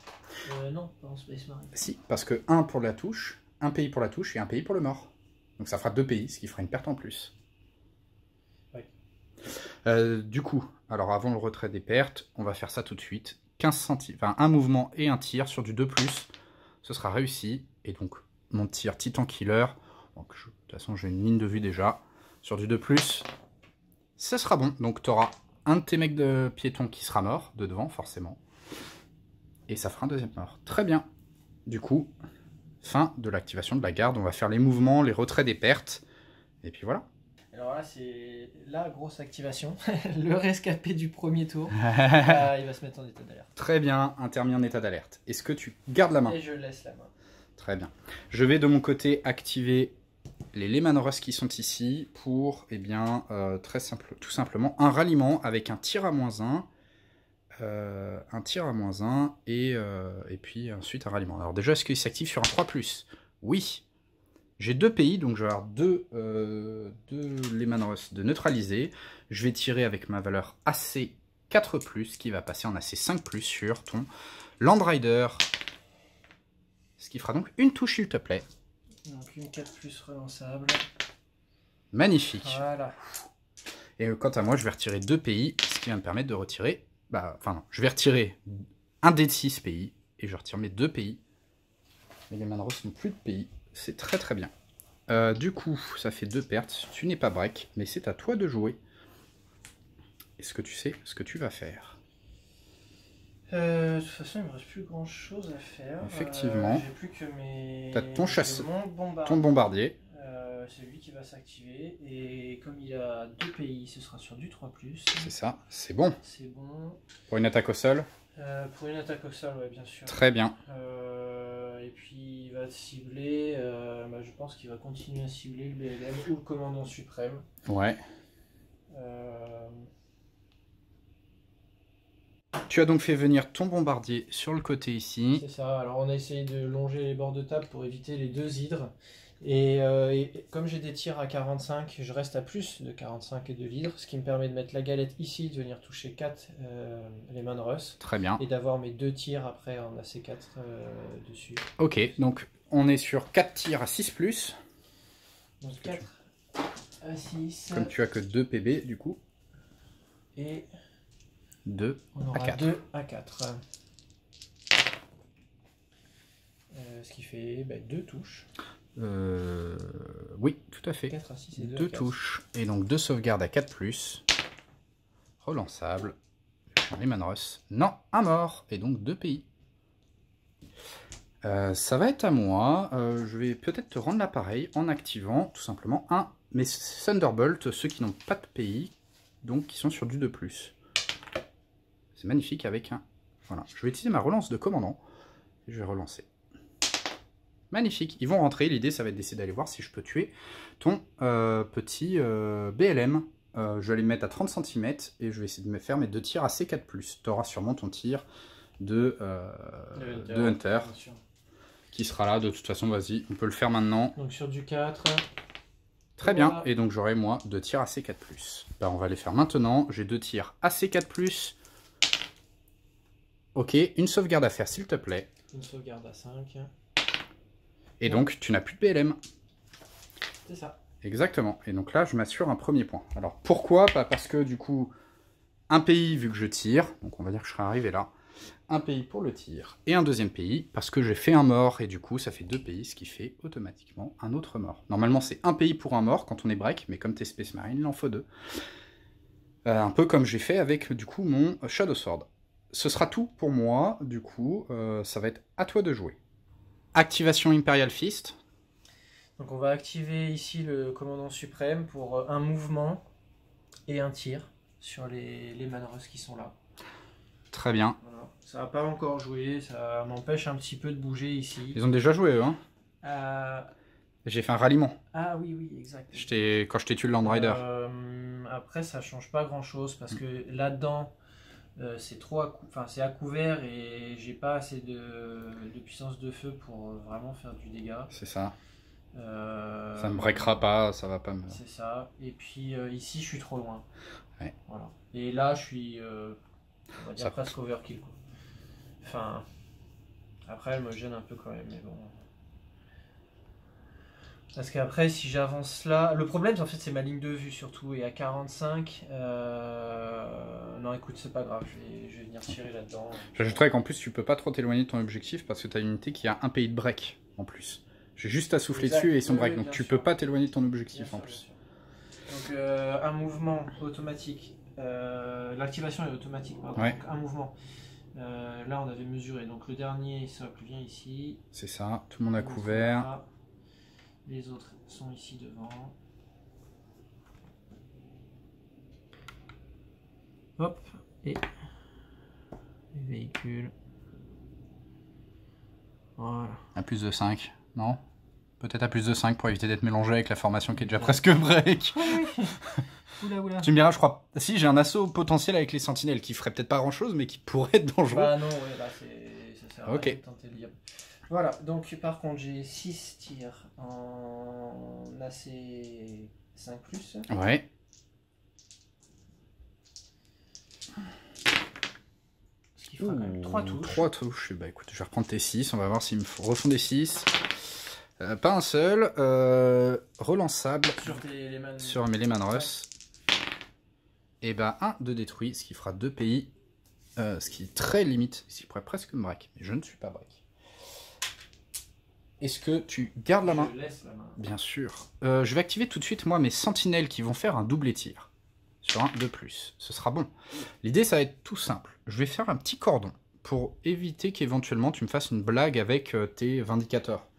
B: Non, pas en Space Marine.
A: Si, parce que 1 pour la touche, 1 pays pour la touche et 1 pays pour le mort. Donc ça fera 2 pays, ce qui fera une perte en plus. Oui. Du coup, alors avant le retrait des pertes, on va faire ça tout de suite. 15 centimes, enfin un mouvement et un tir sur du 2+, ce sera réussi. Et donc mon tir Titan Killer, donc de toute façon j'ai une ligne de vue déjà, sur du 2+, ce sera bon. Donc tu auras un de tes mecs de piétons qui sera mort, de devant forcément. Et ça fera un deuxième mort. Très bien. Du coup, fin de l'activation de la garde. On va faire les mouvements, les retraits des pertes. Et puis voilà.
B: Alors là, c'est la grosse activation. Le rescapé du premier tour. Il va se mettre en état d'alerte.
A: Très bien, intermis en état d'alerte. Est-ce que tu gardes la main?
B: Et je laisse la main.
A: Très bien. Je vais de mon côté activer les Lehman Russ qui sont ici pour, tout simplement, un ralliement avec un tir à -1. Un tir à -1 et puis ensuite un ralliement. Alors déjà, est-ce qu'il s'active sur un 3+? Oui. J'ai 2 pays, donc je vais avoir 2 Lehman Russ de neutraliser. Je vais tirer avec ma valeur AC 4+, qui va passer en AC 5+, sur ton Land Rider. Ce qui fera donc une touche, s'il te plaît.
B: Donc une 4+ relançable.
A: Magnifique.
B: Voilà.
A: Et quant à moi, je vais retirer 2 pays, ce qui va me permettre de retirer... je vais retirer un dé de 6 pays, et je retire mes 2 pays. Mais les Manros n'ont plus de pays, c'est très très bien. Du coup, ça fait 2 pertes, tu n'es pas break, mais c'est à toi de jouer. Est-ce que tu sais ce que tu vas faire?
B: De toute façon, il me reste plus grand chose à faire.
A: Effectivement.
B: J'ai plus que mes...
A: T'as ton chasseur,
B: bombardier.
A: ton bombardier.
B: C'est lui qui va s'activer. Et comme il a 2 pays, ce sera sur du 3+.
A: C'est ça, c'est bon.
B: C'est bon.
A: Pour une attaque au sol?
B: Pour une attaque au sol, ouais, bien sûr.
A: Très bien.
B: Et puis il va cibler, je pense qu'il va continuer à cibler le BLM ou le commandant suprême.
A: Ouais. Tu as donc fait venir ton bombardier sur le côté ici.
B: C'est ça, alors on a essayé de longer les bords de table pour éviter les 2 hydres. Et comme j'ai des tirs à 45, je reste à plus de 45 et de l'hydre, ce qui me permet de mettre la galette ici, de venir toucher 4 Lehman Russ.
A: Très bien.
B: Et d'avoir mes 2 tirs après en AC4 dessus.
A: Ok, donc on est sur 4 tirs à 6+.
B: Donc 4 à 6.
A: Comme tu as que 2 PB, du coup.
B: Et
A: 2
B: on aura
A: à 4.
B: 2 à 4. Ce qui fait 2 touches.
A: Oui, tout à fait.
B: 4 à 6 et 2
A: 2
B: à 4.
A: touches. Et donc 2 sauvegardes à 4+. Relançable. Lehman Russ. Non, un mort. Et donc 2 pays. Ça va être à moi. Je vais peut-être te rendre l'appareil en activant tout simplement mes Thunderbolt, ceux qui n'ont pas de pays, donc qui sont sur du 2+. C'est magnifique avec un... Voilà. Je vais utiliser ma relance de commandant. Je vais relancer. Magnifique. Ils vont rentrer. L'idée, ça va être d'essayer d'aller voir si je peux tuer ton petit BLM. Je vais aller me mettre à 30 cm et je vais essayer de me faire mes 2 tirs à C4+. Tu auras sûrement ton tir de Hunter. Qui sera là, de toute façon, vas-y, on peut le faire maintenant.
B: Donc sur du 4.
A: Très bien, et donc j'aurai moi 2 tirs à C4+. Bah, on va les faire maintenant, j'ai 2 tirs à C4+. Ok, une sauvegarde à faire s'il te plaît.
B: Une sauvegarde à 5.
A: Et donc tu n'as plus de BLM.
B: C'est ça.
A: Exactement, et donc là je m'assure un premier point. Alors pourquoi? Pas parce que du coup, un pays vu que je tire, donc on va dire que je serai arrivé là. Un pays pour le tir et un deuxième pays parce que j'ai fait un mort et du coup ça fait 2 pays, ce qui fait automatiquement un autre mort. Normalement c'est un pays pour un mort quand on est break, mais comme t'es Space Marine, il en faut 2. Un peu comme j'ai fait avec du coup mon Shadow Sword. Ce sera tout pour moi, du coup ça va être à toi de jouer. Activation Imperial Fist.
B: Donc on va activer ici le commandant suprême pour un mouvement et un tir sur les Manrus qui sont là.
A: Très bien.
B: Voilà. Ça n'a pas encore joué, ça m'empêche un petit peu de bouger ici.
A: Ils ont déjà joué eux, hein. J'ai fait un ralliement.
B: Ah oui, oui, exact.
A: Quand je t'ai tué le Land Rider.
B: Après ça change pas grand chose parce que là-dedans c'est trop c'est à couvert et j'ai pas assez de puissance de feu pour vraiment faire du dégât.
A: C'est ça. Ça me breakera pas, ça va pas me...
B: C'est ça. Et puis ici je suis trop loin.
A: Ouais.
B: Voilà. Et là je suis on va dire presque overkill quoi. Enfin après elle me gêne un peu quand même mais bon. Parce qu'après si j'avance là, le problème en fait c'est ma ligne de vue surtout et à 45 non écoute c'est pas grave, je vais venir tirer là-dedans.
A: J'ajouterais qu'en plus tu peux pas trop t'éloigner de ton objectif parce que tu as une unité qui a un pays de break en plus. J'ai juste à souffler dessus et ils sont break, donc tu peux pas t'éloigner de ton objectif en plus.
B: Donc un mouvement automatique, l'activation est automatique pardon,
A: ouais.
B: Donc un mouvement. Là on avait mesuré, donc le dernier socle vient ici.
A: C'est ça, tout le monde a couvert.
B: Les autres sont ici devant. Hop, et les véhicules. Voilà.
A: À plus de 5, non? Peut-être à plus de 5 pour éviter d'être mélangé avec la formation qui est déjà presque break.
B: Oui. Oula, oula.
A: Tu me diras, je crois. Si, j'ai un assaut potentiel avec les sentinelles qui ferait peut-être pas grand chose, mais qui pourrait être dangereux.
B: Bah non, ouais, là, ça sert à rien de tenter le diable. Voilà, donc par contre, j'ai 6 tirs en AC5+.
A: Ouais.
B: Ce qui fera quand même 3 touches.
A: 3 touches. Bah écoute, je vais reprendre tes 6. On va voir s'ils me refont des 6. Pas un seul. Relançable. Sur mes Lehman Russ. Et bah 1 de détruit, ce qui fera 2 pays. Ce qui est très limite. Ce qui pourrait presque me break. Mais je ne suis pas break. Est-ce que tu gardes la main?
B: Je laisse la main.
A: Bien sûr. Je vais activer tout de suite moi mes sentinelles qui vont faire un double tir. Sur un de plus. Ce sera bon. L'idée ça va être tout simple. Je vais faire un petit cordon pour éviter qu'éventuellement tu me fasses une blague avec tes vindicateurs.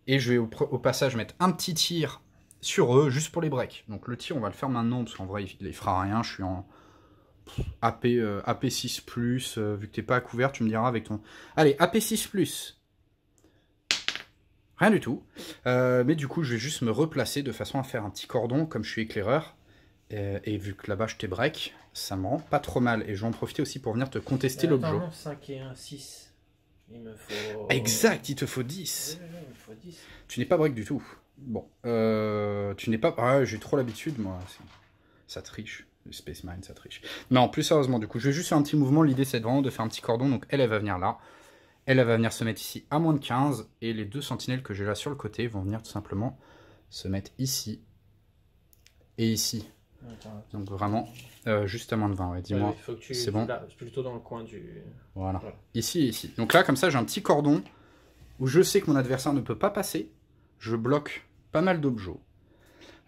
A: Et je vais au passage mettre un petit tir sur eux juste pour les breaks. Donc le tir on va le faire maintenant parce qu'en vrai il fera rien. Je suis en AP6+. Vu que t'es pas à couvert tu me diras avec ton... Allez AP6+. Rien du tout. Mais du coup, je vais juste me replacer de façon à faire un petit cordon, comme je suis éclaireur. Et vu que là-bas, je t'ai break, ça me rend pas trop mal. Et je vais en profiter aussi pour venir te contester l'objet.
B: 5 et 1, 6. Il me faut...
A: Exact, il te faut 10.
B: Oui, il me faut 10.
A: Tu n'es pas break du tout. Bon. Tu n'es pas... Ah, j'ai trop l'habitude, moi. Ça triche. Le Space Marine, ça triche. Non, plus sérieusement, du coup, je vais juste faire un petit mouvement. L'idée, c'est vraiment de faire un petit cordon. Donc, elle va venir là. Elle va venir se mettre ici à moins de 15. Et les 2 sentinelles que j'ai là sur le côté vont venir tout simplement se mettre ici et ici.
B: Attends.
A: Donc vraiment, juste à moins de 20, ouais, dis-moi.
B: Ouais, faut que tu...
A: c'est bon.
B: Là, plutôt dans le coin du...
A: Voilà. Ici et ici. Donc là, comme ça, j'ai un petit cordon où je sais que mon adversaire ne peut pas passer. Je bloque pas mal d'objets.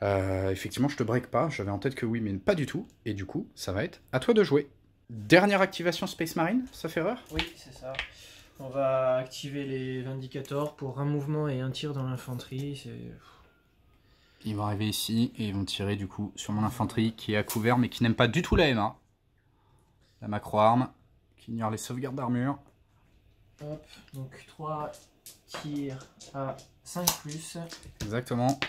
A: Effectivement, je te break pas. J'avais en tête que oui, mais pas du tout. Et du coup, ça va être à toi de jouer. Dernière activation Space Marine, ça fait erreur?
B: Oui, c'est ça. On va activer les Vindicators pour un mouvement et un tir dans l'infanterie.
A: Ils vont arriver ici et ils vont tirer du coup sur mon infanterie qui est à couvert mais qui n'aime pas du tout la MA. La macro-arme qui ignore les sauvegardes d'armure.
B: Hop, donc 3 tirs à 5+.
A: Exactement.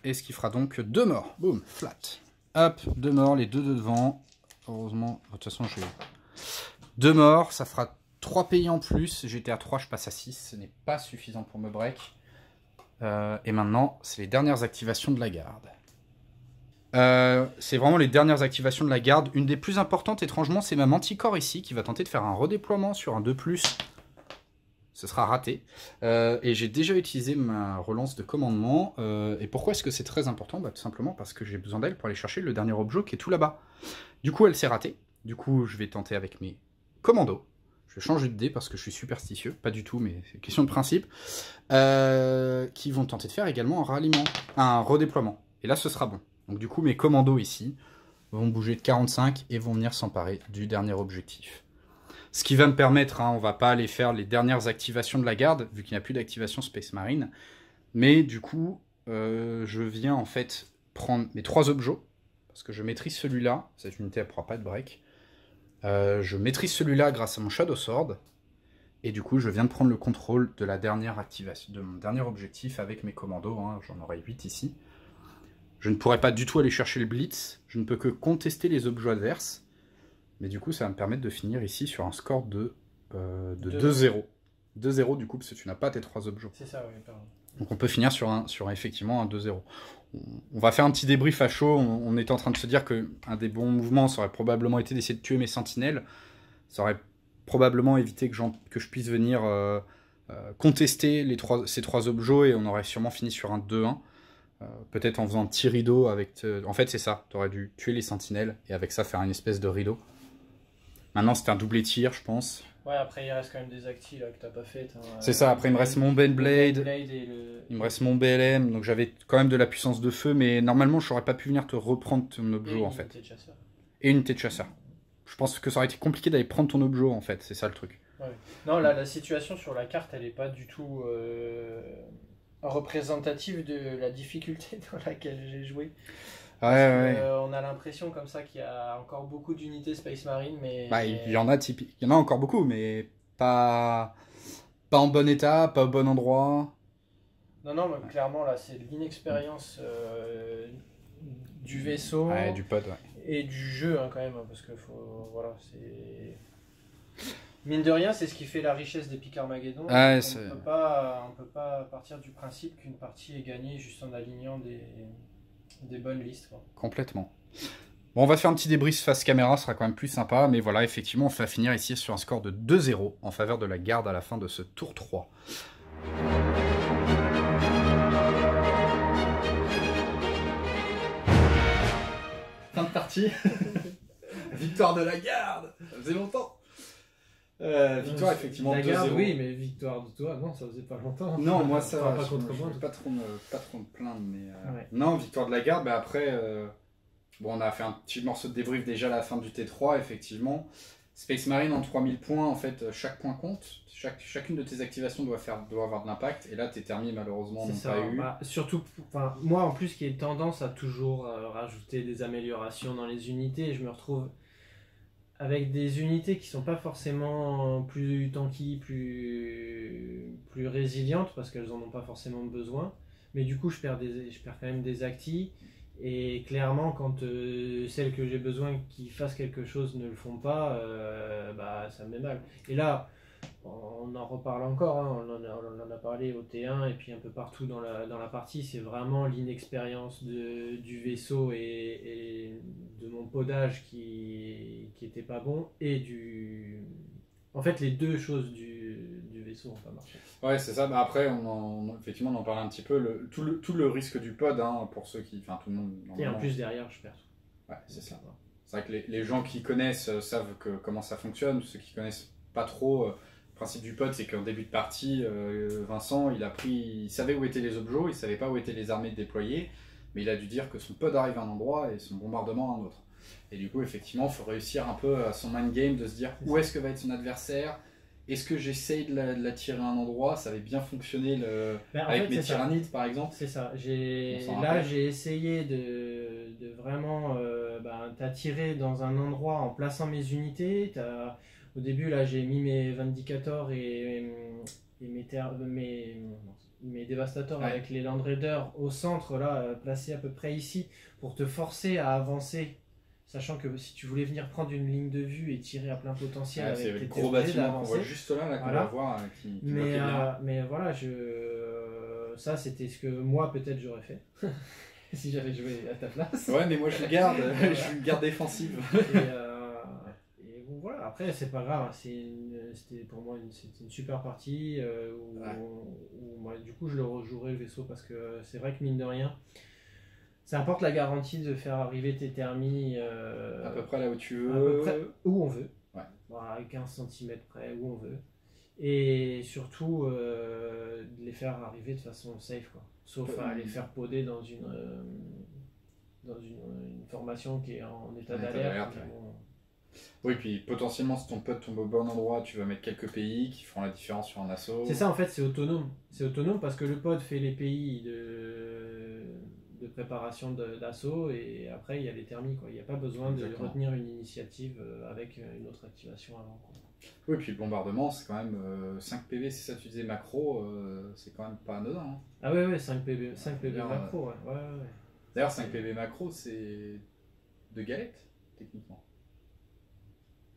A: Et ce qui fera donc 2 morts. Boum, flat. Hop, 2 morts, les 2 de devant. Heureusement, de toute façon j'ai 2 morts, ça fera 3 pays en plus. J'étais à 3, je passe à 6. Ce n'est pas suffisant pour me break. Et maintenant, c'est les dernières activations de la garde. C'est vraiment les dernières activations de la garde. Une des plus importantes, étrangement, c'est ma Manticore ici, qui va tenter de faire un redéploiement sur un 2+. Ce sera raté. Et j'ai déjà utilisé ma relance de commandement. Et pourquoi est-ce que c'est très important? Tout simplement parce que j'ai besoin d'elle pour aller chercher le dernier objet qui est tout là-bas. Du coup, elle s'est ratée. Du coup, je vais tenter avec mes commandos. Je vais changer de dé parce que je suis superstitieux. Pas du tout, mais c'est une question de principe. Qui vont tenter de faire également un ralliement, un redéploiement. Et là, ce sera bon. Donc du coup, mes commandos ici vont bouger de 45 et vont venir s'emparer du dernier objectif. Ce qui va me permettre, on va pas aller faire les dernières activations de la garde, vu qu'il n'y a plus d'activation Space Marine. Mais du coup, je viens en fait prendre mes 3 objets, parce que je maîtrise celui-là. Cette unité, elle ne pourra pas être break. Je maîtrise celui-là grâce à mon Shadow Sword. Et du coup, je viens de prendre le contrôle de la dernière activation, de mon dernier objectif avec mes commandos. J'en aurai 8 ici. Je ne pourrai pas du tout aller chercher le blitz. Je ne peux que contester les objets adverses. Mais du coup, ça va me permettre de finir ici sur un score de 2-0. 2-0 du coup, parce que tu n'as pas tes 3 objets.
B: C'est ça, oui, pardon.
A: Donc on peut finir sur effectivement un 2-0. On va faire un petit débrief à chaud. On était en train de se dire qu'un des bons mouvements, ça aurait probablement été d'essayer de tuer mes sentinelles. Ça aurait probablement évité que je puisse venir contester ces 3 objets et on aurait sûrement fini sur un 2-1. Peut-être en faisant un petit rideau avec... En fait, c'est ça. Tu aurais dû tuer les sentinelles et avec ça faire une espèce de rideau. Maintenant, c'était un doublé tir, je pense.
B: Ouais, après, il reste quand même des actis là, que t'as pas fait.
A: C'est ça. Après, il me reste mon Bendblade.
B: Il
A: me reste mon BLM. Donc, j'avais quand même de la puissance de feu. Mais normalement, je n'aurais pas pu venir te reprendre ton objet, en fait. Et une unité de chasseur. Je pense que ça aurait été compliqué d'aller prendre ton objet, en fait. C'est ça, le truc.
B: Ouais. Non, là, la situation sur la carte, elle n'est pas du tout... représentative de la difficulté dans laquelle j'ai joué.
A: Ouais.
B: On a l'impression comme ça qu'il y a encore beaucoup d'unités Space Marine, mais...
A: Bah, il y en a typique. Il y en a encore beaucoup, mais pas en bon état, pas au bon endroit.
B: Non, mais clairement, là, c'est l'inexpérience du vaisseau
A: du pod,
B: et du jeu, quand même, parce que voilà, c'est... Mine de rien, c'est ce qui fait la richesse des Pic Armageddon. On ne peut pas partir du principe qu'une partie est gagnée juste en alignant des bonnes listes. Quoi.
A: Complètement. Bon, on va faire un petit débrief face caméra, ce sera quand même plus sympa. Mais voilà, effectivement, on va finir ici sur un score de 2-0 en faveur de la garde à la fin de ce tour 3. Fin de partie. Victoire de la garde. Ça faisait longtemps. Victoire effectivement
B: la
A: 2-0.
B: garde, oui, mais victoire de toi, non, ça faisait pas longtemps.
A: Non, moi ça,
B: pas
A: je
B: contre moi.
A: pas trop me plaindre, mais
B: ouais.
A: Non, victoire de la garde. Mais après, bon, on a fait un petit morceau de débrief déjà à la fin du T3, effectivement. Space Marine en 3000 points, en fait, chaque point compte. Chacune de tes activations doit avoir de l'impact. Et là, tes thermies, malheureusement, n'ont pas eu.
B: Bah, surtout, moi en plus, qui ai tendance à toujours rajouter des améliorations dans les unités, je me retrouve avec des unités qui sont pas forcément plus tanky, plus résilientes, parce qu'elles en ont pas forcément besoin. Mais du coup, je perds quand même des actis. Et clairement, quand celles que j'ai besoin qui fassent quelque chose ne le font pas, bah, ça me met mal. Et là, on en reparle encore, hein, on en a parlé au T1 et puis un peu partout dans la partie, c'est vraiment l'inexpérience du vaisseau et de mon podage qui était pas bon, et en fait les deux choses du vaisseau. vaisseaux n'ont pas marché.
A: Ouais, c'est ça. Bah, après, effectivement, on en parle un petit peu. Tout le risque du pod, hein, pour ceux qui. Enfin, tout le monde.
B: Et en plus, derrière, je perds tout.
A: Ouais, c'est ça. C'est vrai que les gens qui connaissent savent comment ça fonctionne. Ceux qui connaissent pas trop, le principe du pod, c'est qu'en début de partie, Vincent, il savait où étaient les objets, il savait pas où étaient les armées déployées, mais il a dû dire que son pod arrive à un endroit et son bombardement à un autre. Et du coup, effectivement, il faut réussir un peu à son mind game de se dire où est-ce que va être son adversaire. Est-ce que j'essaye de l'attirer à un endroit? Ça avait bien fonctionné avec mes tyrannides, par exemple.
B: C'est ça. Là, j'ai essayé de vraiment t'attirer dans un endroit en plaçant mes unités. Au début, là, j'ai mis mes Vindicators et mes dévastateurs avec les Land Raiders au centre, là, placés à peu près ici, pour te forcer à avancer. Sachant que si tu voulais venir prendre une ligne de vue et tirer à plein potentiel avec
A: le gros bâtiment qu'on voit juste là qu'on va voir.
B: Mais voilà, ça c'était ce que moi peut-être j'aurais fait si j'avais joué à ta place.
A: Ouais, mais moi je garde, je suis une garde défensive.
B: Et bon, voilà, après c'est pas grave, c'était pour moi une super partie où moi, du coup je le rejouerai le vaisseau parce que c'est vrai que mine de rien. Ça apporte la garantie de faire arriver tes thermies
A: à peu près là où tu veux,
B: à peu près où on veut,
A: ouais.
B: Voilà, à 15 cm près, où on veut, et surtout de les faire arriver de façon safe, quoi. Sauf à les faire poder dans une formation qui est en état d'alerte.
A: Oui, puis potentiellement, si ton pod tombe au bon endroit, tu vas mettre quelques pays qui feront la différence sur un assaut.
B: C'est ça, en fait, c'est autonome. C'est autonome parce que le pod fait les pays de préparation d'assaut et après il y a les thermies, quoi. Il n'y a pas besoin de retenir une initiative avec une autre activation avant, quoi.
A: Oui, puis le bombardement c'est quand même 5 PV, c'est ça tu disais macro, c'est quand même pas anodin, hein.
B: Ah ouais, 5 PV macro, ouais.
A: D'ailleurs 5 PV macro c'est 2 galettes techniquement.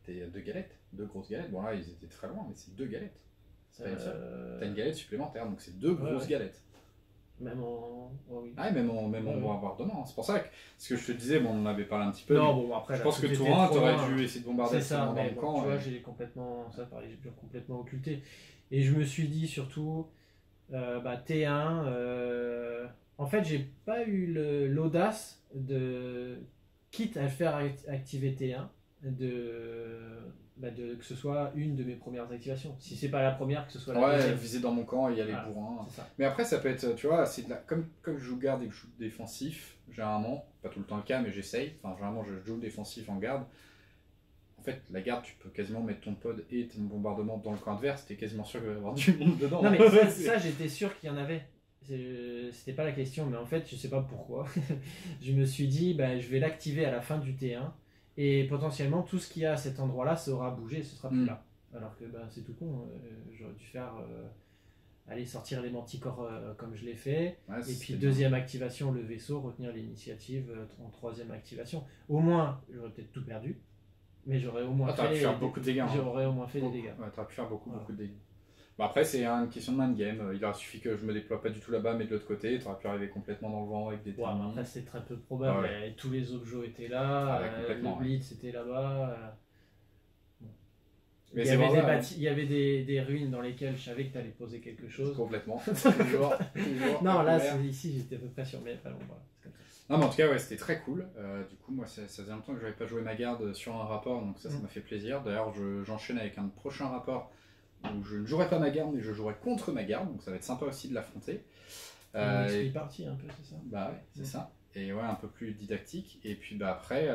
A: T'es 2 galettes, 2 grosses galettes, bon là ils étaient très loin mais c'est 2 galettes. C'est pas une seule. T'as une galette supplémentaire donc c'est 2 grosses galettes.
B: Même en... Oh oui.
A: Ah, même en bombardement. C'est pour ça que ce que je te disais, bon, on en avait parlé un petit peu.
B: Non, bon, après,
A: je pense que Tour 1, t'aurais dû essayer de bombarder
B: ça,
A: dans le camp.
B: Tu vois, j'ai complètement occulté. Et je me suis dit surtout, T1, en fait, j'ai pas eu l'audace de, quitte à faire activer T1, que ce soit une de mes premières activations. Si c'est pas la première, que ce soit la deuxième.
A: Viser dans mon camp et y aller bourrin. Mais après, ça peut être, tu vois, comme je joue garde et que je joue défensif, généralement, pas tout le temps le cas, mais j'essaye. Enfin, généralement, je joue défensif en garde. En fait, la garde, tu peux quasiment mettre ton pod et ton bombardement dans le camp adverse, t'es quasiment sûr qu'il va y avoir du monde dedans.
B: Non, mais ça j'étais sûr qu'il y en avait. C'était pas la question, mais en fait, je sais pas pourquoi. Je me suis dit, je vais l'activer à la fin du T1. Et potentiellement, tout ce qu'il y a à cet endroit-là, ça aura bougé, ce sera plus là. Alors que c'est tout con, j'aurais dû faire aller sortir les manticores comme je l'ai fait. Ouais, et puis deuxième activation, le vaisseau, retenir l'initiative en troisième activation. Au moins, j'aurais peut-être tout perdu, mais j'aurais au moins
A: fait beaucoup de dégâts.
B: J'aurais au moins fait des dégâts.
A: Ouais, t'aurais pu faire beaucoup de dégâts. Bon, après, c'est une question de mind game. Il aurait suffi que je me déploie pas du tout là-bas, mais de l'autre côté, tu aurais pu arriver complètement dans le vent avec des thermies.
B: Après, c'est très peu probable. Ouais. Tous les objets étaient là, le blitz était là-bas. Mais il y avait des ruines dans lesquelles je savais que tu allais poser quelque chose.
A: Complètement. toujours.
B: Non, là, ici, j'étais à peu près sûr, mais enfin, bon, voilà, c'est comme ça.
A: Non, mais en tout cas, ouais, c'était très cool. Du coup, moi, ça faisait longtemps que je n'avais pas joué ma garde sur un rapport, donc ça m'a fait plaisir. D'ailleurs, j'enchaîne avec un prochain rapport où je ne jouerai pas ma garde, mais je jouerai contre ma garde, donc ça va être sympa aussi de l'affronter.
B: Une esprit partie un peu, c'est ça?
A: Bah ouais, c'est ça. Et ouais, un peu plus didactique. Et puis après,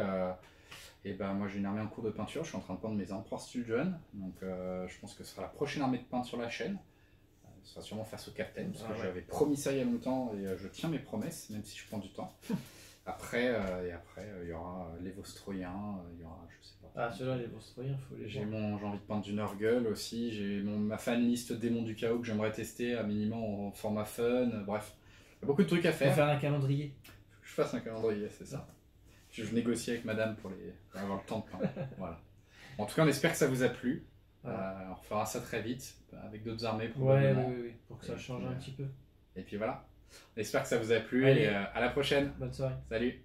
A: moi j'ai une armée en cours de peinture, je suis en train de peindre mes Emperor Children, donc je pense que ce sera la prochaine armée de peintre sur la chaîne. Ce sera sûrement face au Captain, parce que j'avais promis ça il y a longtemps et je tiens mes promesses, même si je prends du temps. Après, il y aura les Vostroyens, il y aura, je sais pas.
B: Ah, ceux-là, les Vostroyens, faut les
A: j'ai envie de peindre du Nurgle aussi, j'ai ma fanlist Démons du Chaos que j'aimerais tester à minimum en format fun, bref. Il y a beaucoup de trucs à faire.
B: Faut faire un calendrier.
A: Faut que je fasse un calendrier, c'est ça. Je négocie avec madame pour avoir le temps de peindre. Voilà. En tout cas, on espère que ça vous a plu. Voilà. On refera ça très vite, avec d'autres armées probablement.
B: Oui, pour que ça change un petit peu.
A: Et puis voilà. On espère que ça vous a plu.
B: Allez.
A: Et à la prochaine.
B: Bonne soirée.
A: Salut.